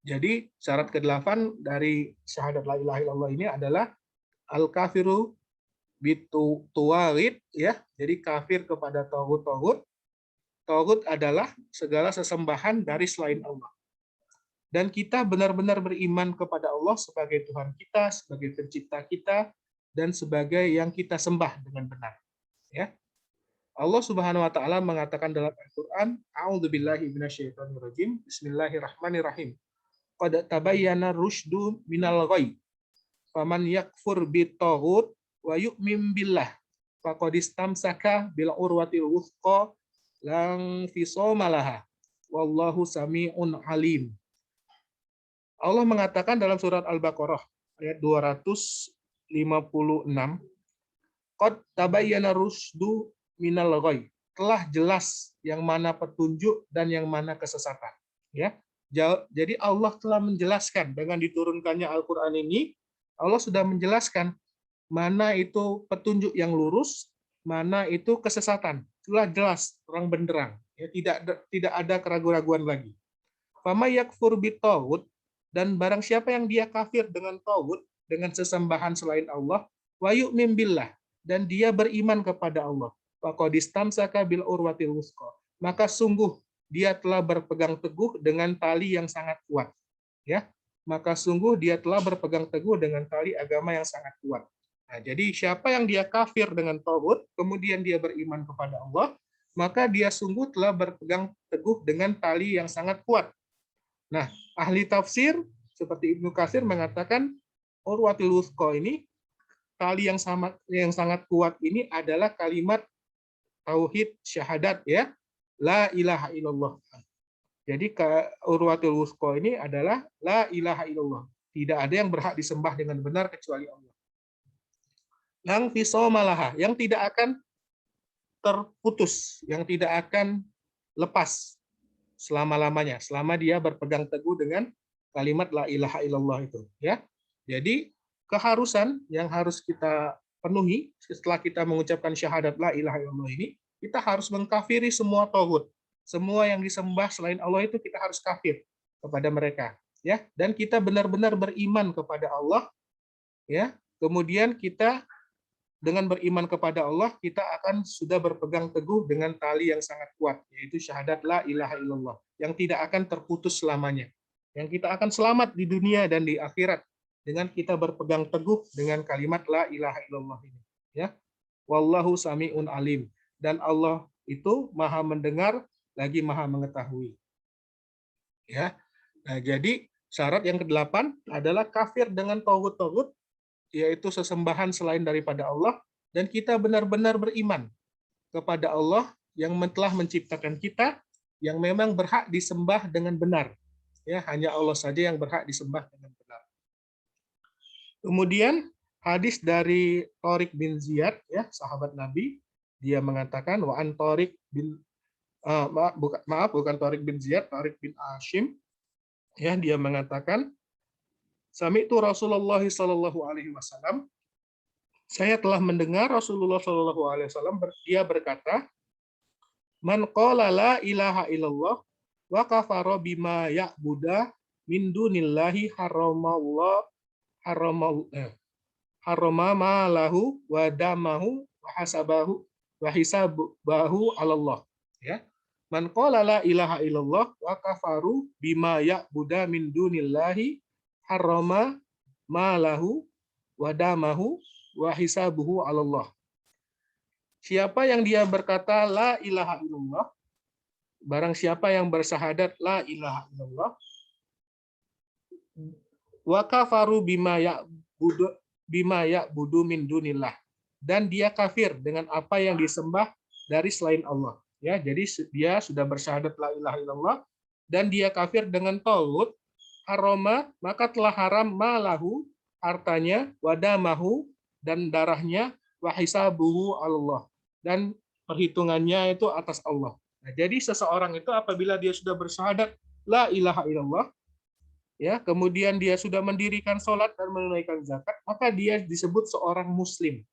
Jadi syarat ke-8 dari syahadat la ilaha illallah ini adalah al-kafiru bituwarid, ya. Jadi kafir kepada tauhid-tauhid. Tauhid adalah segala sesembahan dari selain Allah. Dan kita benar-benar beriman kepada Allah sebagai Tuhan kita, sebagai pencipta kita, dan sebagai yang kita sembah dengan benar. Ya. Allah Subhanahu wa taala mengatakan dalam Al-Qur'an, A'udzubillahi minasyaitonirrajim, Bismillahirrahmanirrahim. Qad tabayyana rusydu minal ghayy. Faman yakfur bitaghut wa yu'min billah faqad istamsaka bil urwatil wuthqa lang fisama laha. Wallahu sami'un alim. Allah mengatakan dalam surat Al-Baqarah ayat 256, Qad tabayyana rusydu minal ghayy. Telah jelas yang mana petunjuk dan yang mana kesesatan. Ya. Jadi Allah telah menjelaskan dengan diturunkannya Al-Qur'an ini, Allah sudah menjelaskan mana itu petunjuk yang lurus, mana itu kesesatan. Sudah jelas, terang benderang. Ya, tidak ada keraguan-raguan lagi. Fama yakfur bitaghut, dan barang siapa yang dia kafir dengan tauhid, dengan sesembahan selain Allah, wa yu'min billah, dan dia beriman kepada Allah, faqad istamsaka bil urwatil wuthqa, maka sungguh dia telah berpegang teguh dengan tali yang sangat kuat. Ya, maka sungguh dia telah berpegang teguh dengan tali agama yang sangat kuat. Nah, jadi siapa yang dia kafir dengan tauhid, kemudian dia beriman kepada Allah, maka dia sungguh telah berpegang teguh dengan tali yang sangat kuat. Nah, ahli tafsir seperti Ibnu Katsir mengatakan urwatil wuthqa ini, tali yang sangat kuat ini adalah kalimat tauhid syahadat, ya, la ilaha illallah. Jadi urwatil wuthqa ini adalah la ilaha illallah. Tidak ada yang berhak disembah dengan benar kecuali Allah. Lang fisama laha, yang tidak akan terputus, yang tidak akan lepas selama-lamanya, selama dia berpegang teguh dengan kalimat la ilaha illallah itu, ya. Jadi keharusan yang harus kita penuhi setelah kita mengucapkan syahadat la ilaha illallah ini, kita harus mengkafiri semua tauhid. Semua yang disembah selain Allah itu kita harus kafir kepada mereka, ya. Dan kita benar-benar beriman kepada Allah, ya. Kemudian kita dengan beriman kepada Allah, kita akan sudah berpegang teguh dengan tali yang sangat kuat, yaitu syahadat la ilaha illallah, yang tidak akan terputus selamanya. Yang kita akan selamat di dunia dan di akhirat dengan kita berpegang teguh dengan kalimat la ilaha illallah ini. Ya, wallahu sami'un alim, dan Allah itu maha mendengar lagi maha mengetahui. Ya, nah, jadi syarat yang ke-8 adalah kafir dengan tauhid-tauhid, yaitu sesembahan selain daripada Allah, dan kita benar-benar beriman kepada Allah yang telah menciptakan kita, yang memang berhak disembah dengan benar. Ya, hanya Allah saja yang berhak disembah dengan benar. Kemudian hadis dari Thariq bin Ziyad, ya, sahabat Nabi, dia mengatakan wa an Thariq bin bukan Thariq bin Ziyad, Thariq bin Hashim, ya, dia mengatakan Sami'tu Rasulullah sallallahu alaihi wasallam, saya telah mendengar Rasulullah sallallahu alaihi wasallam dia berkata, man qala la ilaha illallah wa kafara bima ya'budu min dunillahi harama ma lahu wa damahu wa hisabahu 'ala Allah, ya. Man qala la ilaha illallah wa kafaru bima ya'budu min dunillahi harama malahu wadamahu wa hisabuhu 'ala Allah. Siapa yang dia berkata la ilaha illallah, barang siapa yang bersyahadat la ilaha illallah, Wa kafaru bima ya'budu min dunillah. Dan dia kafir dengan apa yang disembah dari selain Allah. Ya, jadi dia sudah bersyahadat la ilaha illallah dan dia kafir dengan tagut, haroma, maka telah haram malahu, hartanya, wadamahu, dan darahnya, wahisabuhu Allah, dan perhitungannya itu atas Allah. Nah, jadi seseorang itu apabila dia sudah bersyahadat la ilaha illallah, ya, kemudian dia sudah mendirikan sholat dan menunaikan zakat, maka dia disebut seorang muslim.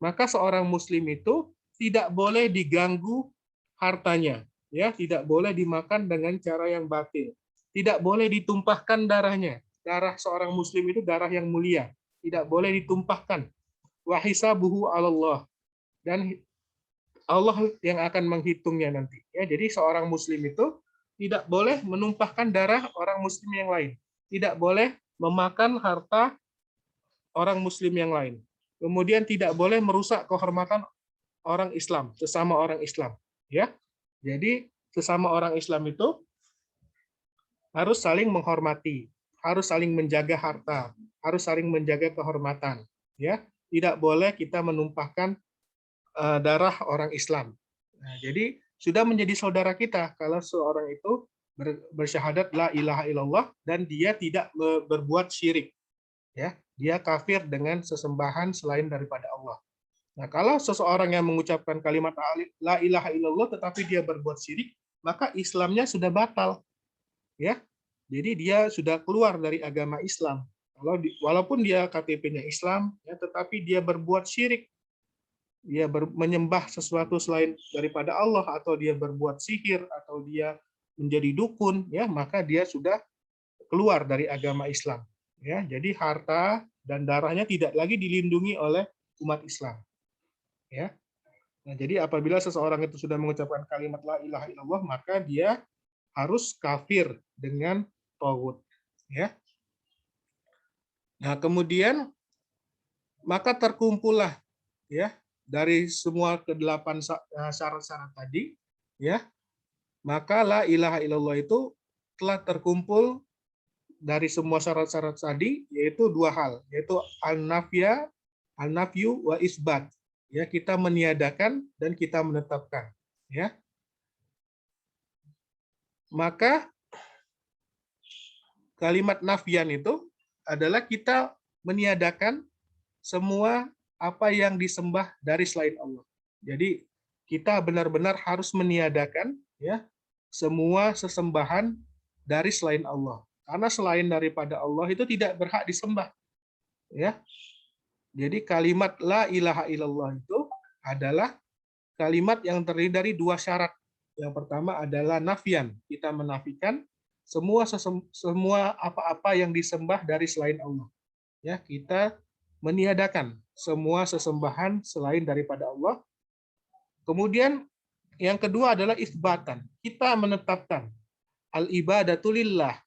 Maka seorang muslim itu tidak boleh diganggu hartanya, ya, tidak boleh dimakan dengan cara yang batil, tidak boleh ditumpahkan darahnya. Darah seorang muslim itu darah yang mulia, tidak boleh ditumpahkan. Wa hisabuhu 'alallah, dan Allah yang akan menghitungnya nanti. Ya, jadi seorang muslim itu tidak boleh menumpahkan darah orang muslim yang lain, tidak boleh memakan harta orang muslim yang lain. Kemudian tidak boleh merusak kehormatan orang Islam, sesama orang Islam, ya. Jadi sesama orang Islam itu harus saling menghormati, harus saling menjaga harta, harus saling menjaga kehormatan, ya. Tidak boleh kita menumpahkan darah orang Islam. Nah, jadi sudah menjadi saudara kita kalau seorang itu bersyahadat la ilaha illallah dan dia tidak berbuat syirik, ya. Dia kafir dengan sesembahan selain daripada Allah. Nah, kalau seseorang yang mengucapkan kalimat la ilaha illallah tetapi dia berbuat syirik, maka Islamnya sudah batal, ya. Jadi dia sudah keluar dari agama Islam. Walaupun dia KTP-nya Islam, ya, tetapi dia berbuat syirik, dia menyembah sesuatu selain daripada Allah, atau dia berbuat sihir, atau dia menjadi dukun, ya, maka dia sudah keluar dari agama Islam. Ya, jadi harta dan darahnya tidak lagi dilindungi oleh umat Islam. Ya. Nah, jadi apabila seseorang itu sudah mengucapkan kalimat la ilaha illallah, maka dia harus kafir dengan tagut. Ya. Nah, kemudian maka terkumpullah, ya, dari semua kedelapan syarat-syarat tadi, ya, maka la ilaha illallah itu telah terkumpul dari semua syarat-syarat tadi, yaitu dua hal, yaitu al-nafyu wa isbat. Ya, kita meniadakan dan kita menetapkan, ya. Maka kalimat nafyan itu adalah kita meniadakan semua apa yang disembah dari selain Allah. Jadi kita benar-benar harus meniadakan, ya, semua sesembahan dari selain Allah. Karena selain daripada Allah itu tidak berhak disembah. Ya. Jadi kalimat la ilaha illallah itu adalah kalimat yang terdiri dari dua syarat. Yang pertama adalah nafyan, kita menafikan semua apa-apa yang disembah dari selain Allah. Ya, kita meniadakan semua sesembahan selain daripada Allah. Kemudian yang kedua adalah isbatan. Kita menetapkan al-ibadatu lillah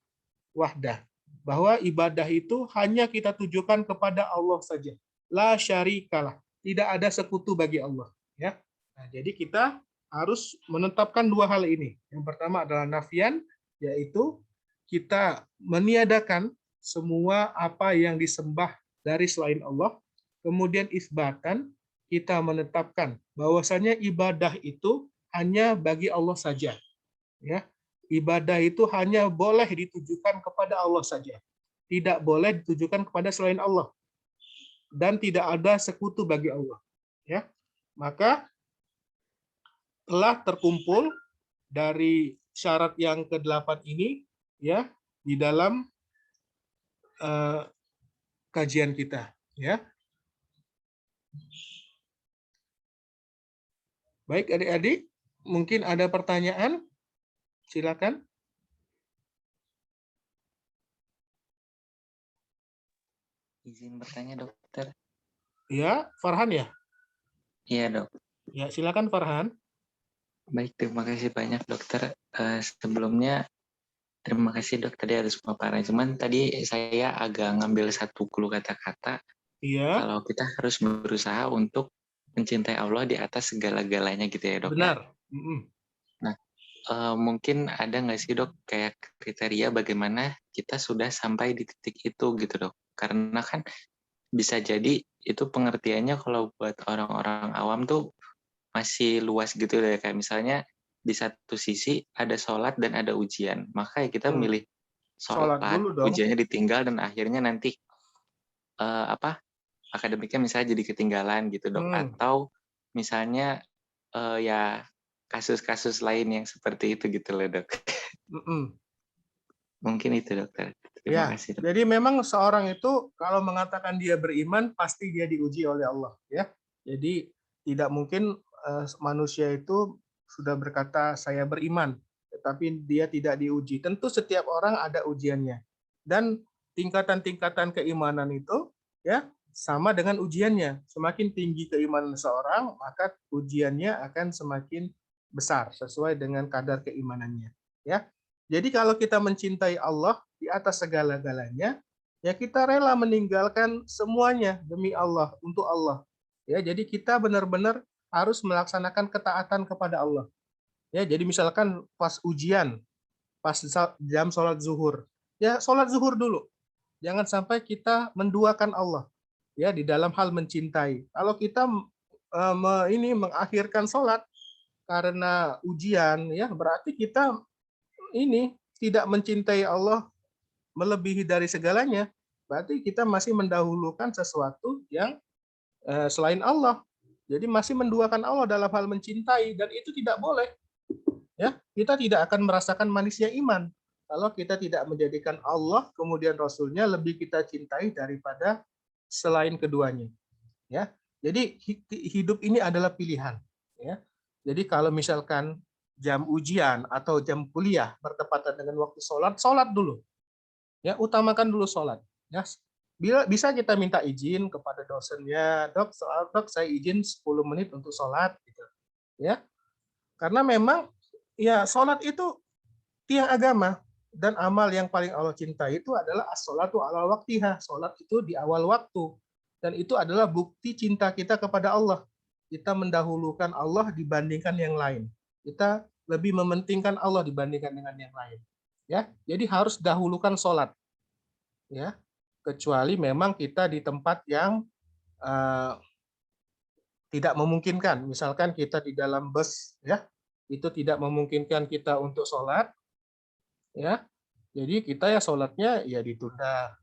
wahdah, bahwa ibadah itu hanya kita tujukan kepada Allah saja. La syarikalah, tidak ada sekutu bagi Allah, ya. Nah, jadi kita harus menetapkan dua hal ini. Yang pertama adalah nafyan, yaitu kita meniadakan semua apa yang disembah dari selain Allah. Kemudian isbatan, kita menetapkan bahwasanya ibadah itu hanya bagi Allah saja, ya. Ibadah itu hanya boleh ditujukan kepada Allah saja, tidak boleh ditujukan kepada selain Allah, dan tidak ada sekutu bagi Allah. Ya, maka telah terkumpul dari syarat yang ke-8 ini, ya, di dalam kajian kita. Ya, baik adik-adik, mungkin ada pertanyaan? Silakan. Izin bertanya, dokter. Ya, Farhan ya? Iya, dok. Ya, silakan Farhan. Baik, terima kasih banyak, dokter. Sebelumnya, terima kasih, dok, tadi atas pemaparan. Cuman tadi saya agak ngambil satu clue kata-kata. Iya. Kalau kita harus berusaha untuk mencintai Allah di atas segala-galanya gitu ya, dok. Benar. Nah, mungkin ada nggak sih dok kayak kriteria bagaimana kita sudah sampai di titik itu gitu dok? Karena kan bisa jadi itu pengertiannya kalau buat orang-orang awam tuh masih luas gitu ya, kayak misalnya di satu sisi ada sholat dan ada ujian, maka ya kita Hmm. milih Sholat sholat, dulu dong. ujiannya ditinggal dan akhirnya nanti akademiknya misalnya jadi ketinggalan gitu dok, atau misalnya ya kasus-kasus lain yang seperti itu gitu loh dok. Mm-mm. Mungkin itu dokter. Terima Ya, kasih dok. jadi memang seorang itu kalau mengatakan dia beriman pasti dia diuji oleh Allah, ya. Jadi tidak mungkin manusia itu sudah berkata saya beriman, tetapi dia tidak diuji. Tentu setiap orang ada ujiannya. Dan tingkatan-tingkatan keimanan itu ya sama dengan ujiannya. Semakin tinggi keimanan seorang, maka ujiannya akan semakin besar sesuai dengan kadar keimanannya, ya. Jadi kalau kita mencintai Allah di atas segala-galanya, ya kita rela meninggalkan semuanya demi Allah, untuk Allah. Ya, jadi kita benar-benar harus melaksanakan ketaatan kepada Allah. Ya, jadi misalkan pas ujian, pas jam sholat zuhur, ya sholat zuhur dulu. Jangan sampai kita menduakan Allah, ya di dalam hal mencintai. Kalau kita mengakhirkan sholat karena ujian, ya berarti kita ini tidak mencintai Allah melebihi dari segalanya, berarti kita masih mendahulukan sesuatu yang selain Allah. Jadi masih menduakan Allah dalam hal mencintai, dan itu tidak boleh. Ya, kita tidak akan merasakan manisnya iman kalau kita tidak menjadikan Allah kemudian Rasulnya lebih kita cintai daripada selain keduanya. Ya, jadi hidup ini adalah pilihan. Ya, jadi kalau misalkan jam ujian atau jam kuliah bertepatan dengan waktu sholat, sholat dulu. Ya, utamakan dulu sholat. Ya, bila bisa kita minta izin kepada dosennya, dok, saya izin 10 menit untuk sholat, gitu. Ya, karena memang ya sholat itu tiang agama, dan amal yang paling Allah cintai itu adalah as-sholatu ala waktiha. Sholat itu di awal waktu, dan itu adalah bukti cinta kita kepada Allah. Kita mendahulukan Allah dibandingkan yang lain. Kita lebih mementingkan Allah dibandingkan dengan yang lain. Ya, jadi harus dahulukan sholat. Ya, kecuali memang kita di tempat yang tidak memungkinkan. Misalkan kita di dalam bus, ya, itu tidak memungkinkan kita untuk sholat, ya. Jadi kita ya sholatnya ya ditunda.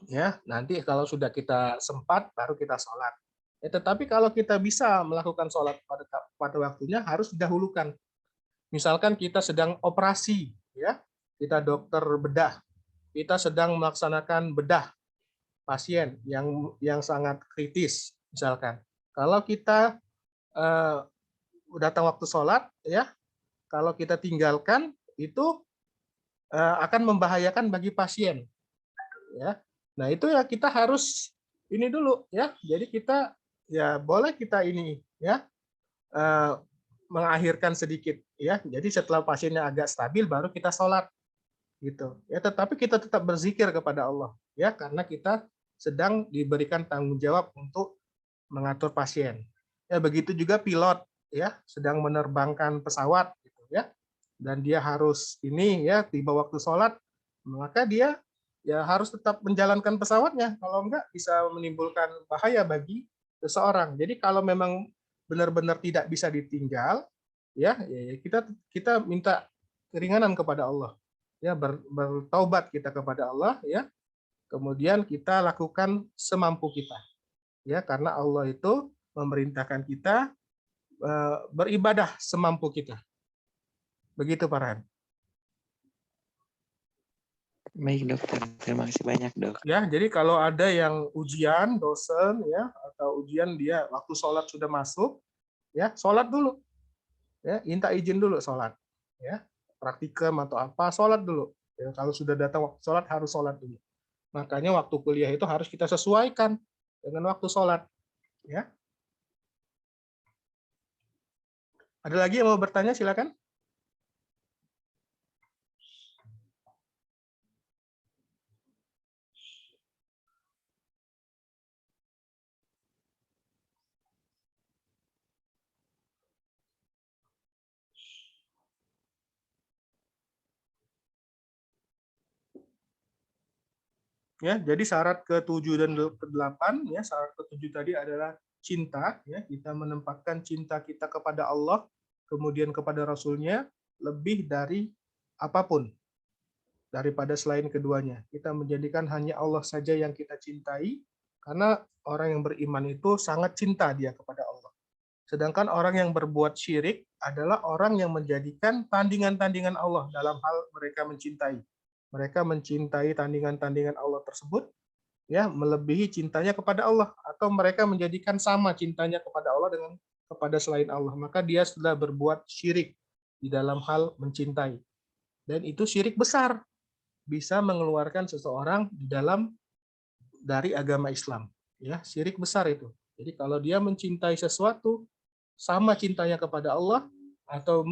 Ya, nanti kalau sudah kita sempat baru kita sholat. Ya, tetapi kalau kita bisa melakukan sholat pada waktunya harus didahulukan. Misalkan kita sedang operasi, ya, kita dokter bedah, kita sedang melaksanakan bedah pasien yang sangat kritis, misalkan. Kalau kita datang waktu sholat, ya, kalau kita tinggalkan itu akan membahayakan bagi pasien. Ya, nah itu ya kita harus ini dulu, ya. Jadi kita ya boleh kita ini, ya, mengakhirkan sedikit, ya. Jadi setelah pasiennya agak stabil baru kita sholat, gitu. Ya, tetapi kita tetap berzikir kepada Allah, ya, karena kita sedang diberikan tanggung jawab untuk mengatur pasien. Ya, begitu juga pilot, ya, sedang menerbangkan pesawat, gitu, ya, dan dia harus ini, ya, tiba waktu sholat, maka dia ya harus tetap menjalankan pesawatnya, kalau enggak bisa menimbulkan bahaya bagi seseorang. Jadi kalau memang benar-benar tidak bisa ditinggal, ya, kita kita minta keringanan kepada Allah, ya, bertaubat kita kepada Allah, ya, kemudian kita lakukan semampu kita, ya, karena Allah itu memerintahkan kita beribadah semampu kita. Begitu, Farhan. Baik dokter, terima kasih banyak dok. Ya, jadi kalau ada yang ujian dosen, ya, atau ujian dia waktu sholat sudah masuk, ya, sholat dulu, ya, minta izin dulu sholat, ya, praktikum atau apa, sholat dulu. Ya, kalau sudah datang waktu sholat harus sholat dulu. Makanya waktu kuliah itu harus kita sesuaikan dengan waktu sholat, ya. Ada lagi yang mau bertanya, silakan. Ya, jadi syarat ke-7 dan ke-8 ya, syarat ke-7 tadi adalah cinta ya, kita menempatkan cinta kita kepada Allah kemudian kepada Rasul-Nya lebih dari apapun daripada selain keduanya. Kita menjadikan hanya Allah saja yang kita cintai karena orang yang beriman itu sangat cinta dia kepada Allah. Sedangkan orang yang berbuat syirik adalah orang yang menjadikan tandingan-tandingan Allah dalam hal mereka mencintai. Mereka mencintai tandingan-tandingan Allah tersebut ya melebihi cintanya kepada Allah, atau mereka menjadikan sama cintanya kepada Allah dengan kepada selain Allah. Maka dia sudah berbuat syirik di dalam hal mencintai. Dan itu syirik besar, bisa mengeluarkan seseorang dari agama Islam. Ya, syirik besar itu. Jadi kalau dia mencintai sesuatu sama cintanya kepada Allah atau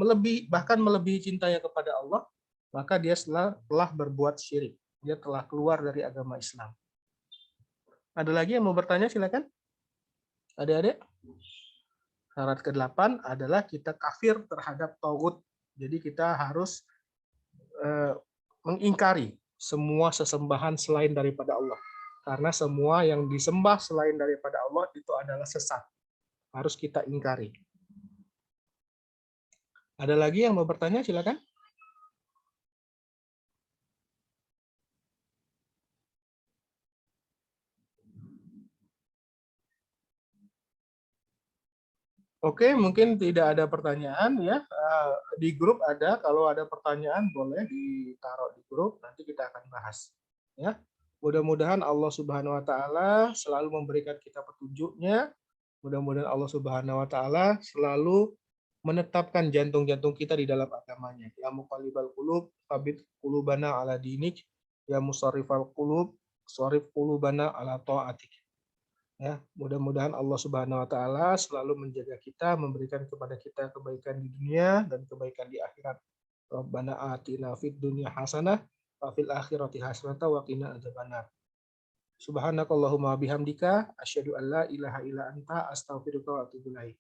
bahkan melebihi cintanya kepada Allah, maka dia telah berbuat syirik. Dia telah keluar dari agama Islam. Ada lagi yang mau bertanya? Silakan. Adik-adik. Syarat ke-8 adalah kita kafir terhadap tauhid. Jadi kita harus mengingkari semua sesembahan selain daripada Allah. Karena semua yang disembah selain daripada Allah itu adalah sesat. Harus kita ingkari. Ada lagi yang mau bertanya? Silakan. Oke, mungkin tidak ada pertanyaan ya. Di grup ada, kalau ada pertanyaan boleh ditaruh di grup, nanti kita akan bahas. Ya, mudah-mudahan Allah Subhanahu Wa Taala selalu memberikan kita petunjuknya. Mudah-mudahan Allah Subhanahu Wa Taala selalu menetapkan jantung-jantung kita di dalam agamanya. Ya muqallibal qulub, tsabbit qulubana ala dinik. Ya musarrifal qulub, sharif qulubana ala ta'atik. Ya, mudah-mudahan Allah Subhanahu Wa Taala selalu menjaga kita, memberikan kepada kita kebaikan di dunia dan kebaikan di akhirat. Rabbana atina fid dunya hasanah wa fil akhirati hasanah wa qina adzabannar. Subhanakallahumma bihamdika asyhadu an la ilaha illa anta astaghfiruka wa atubu ilaik.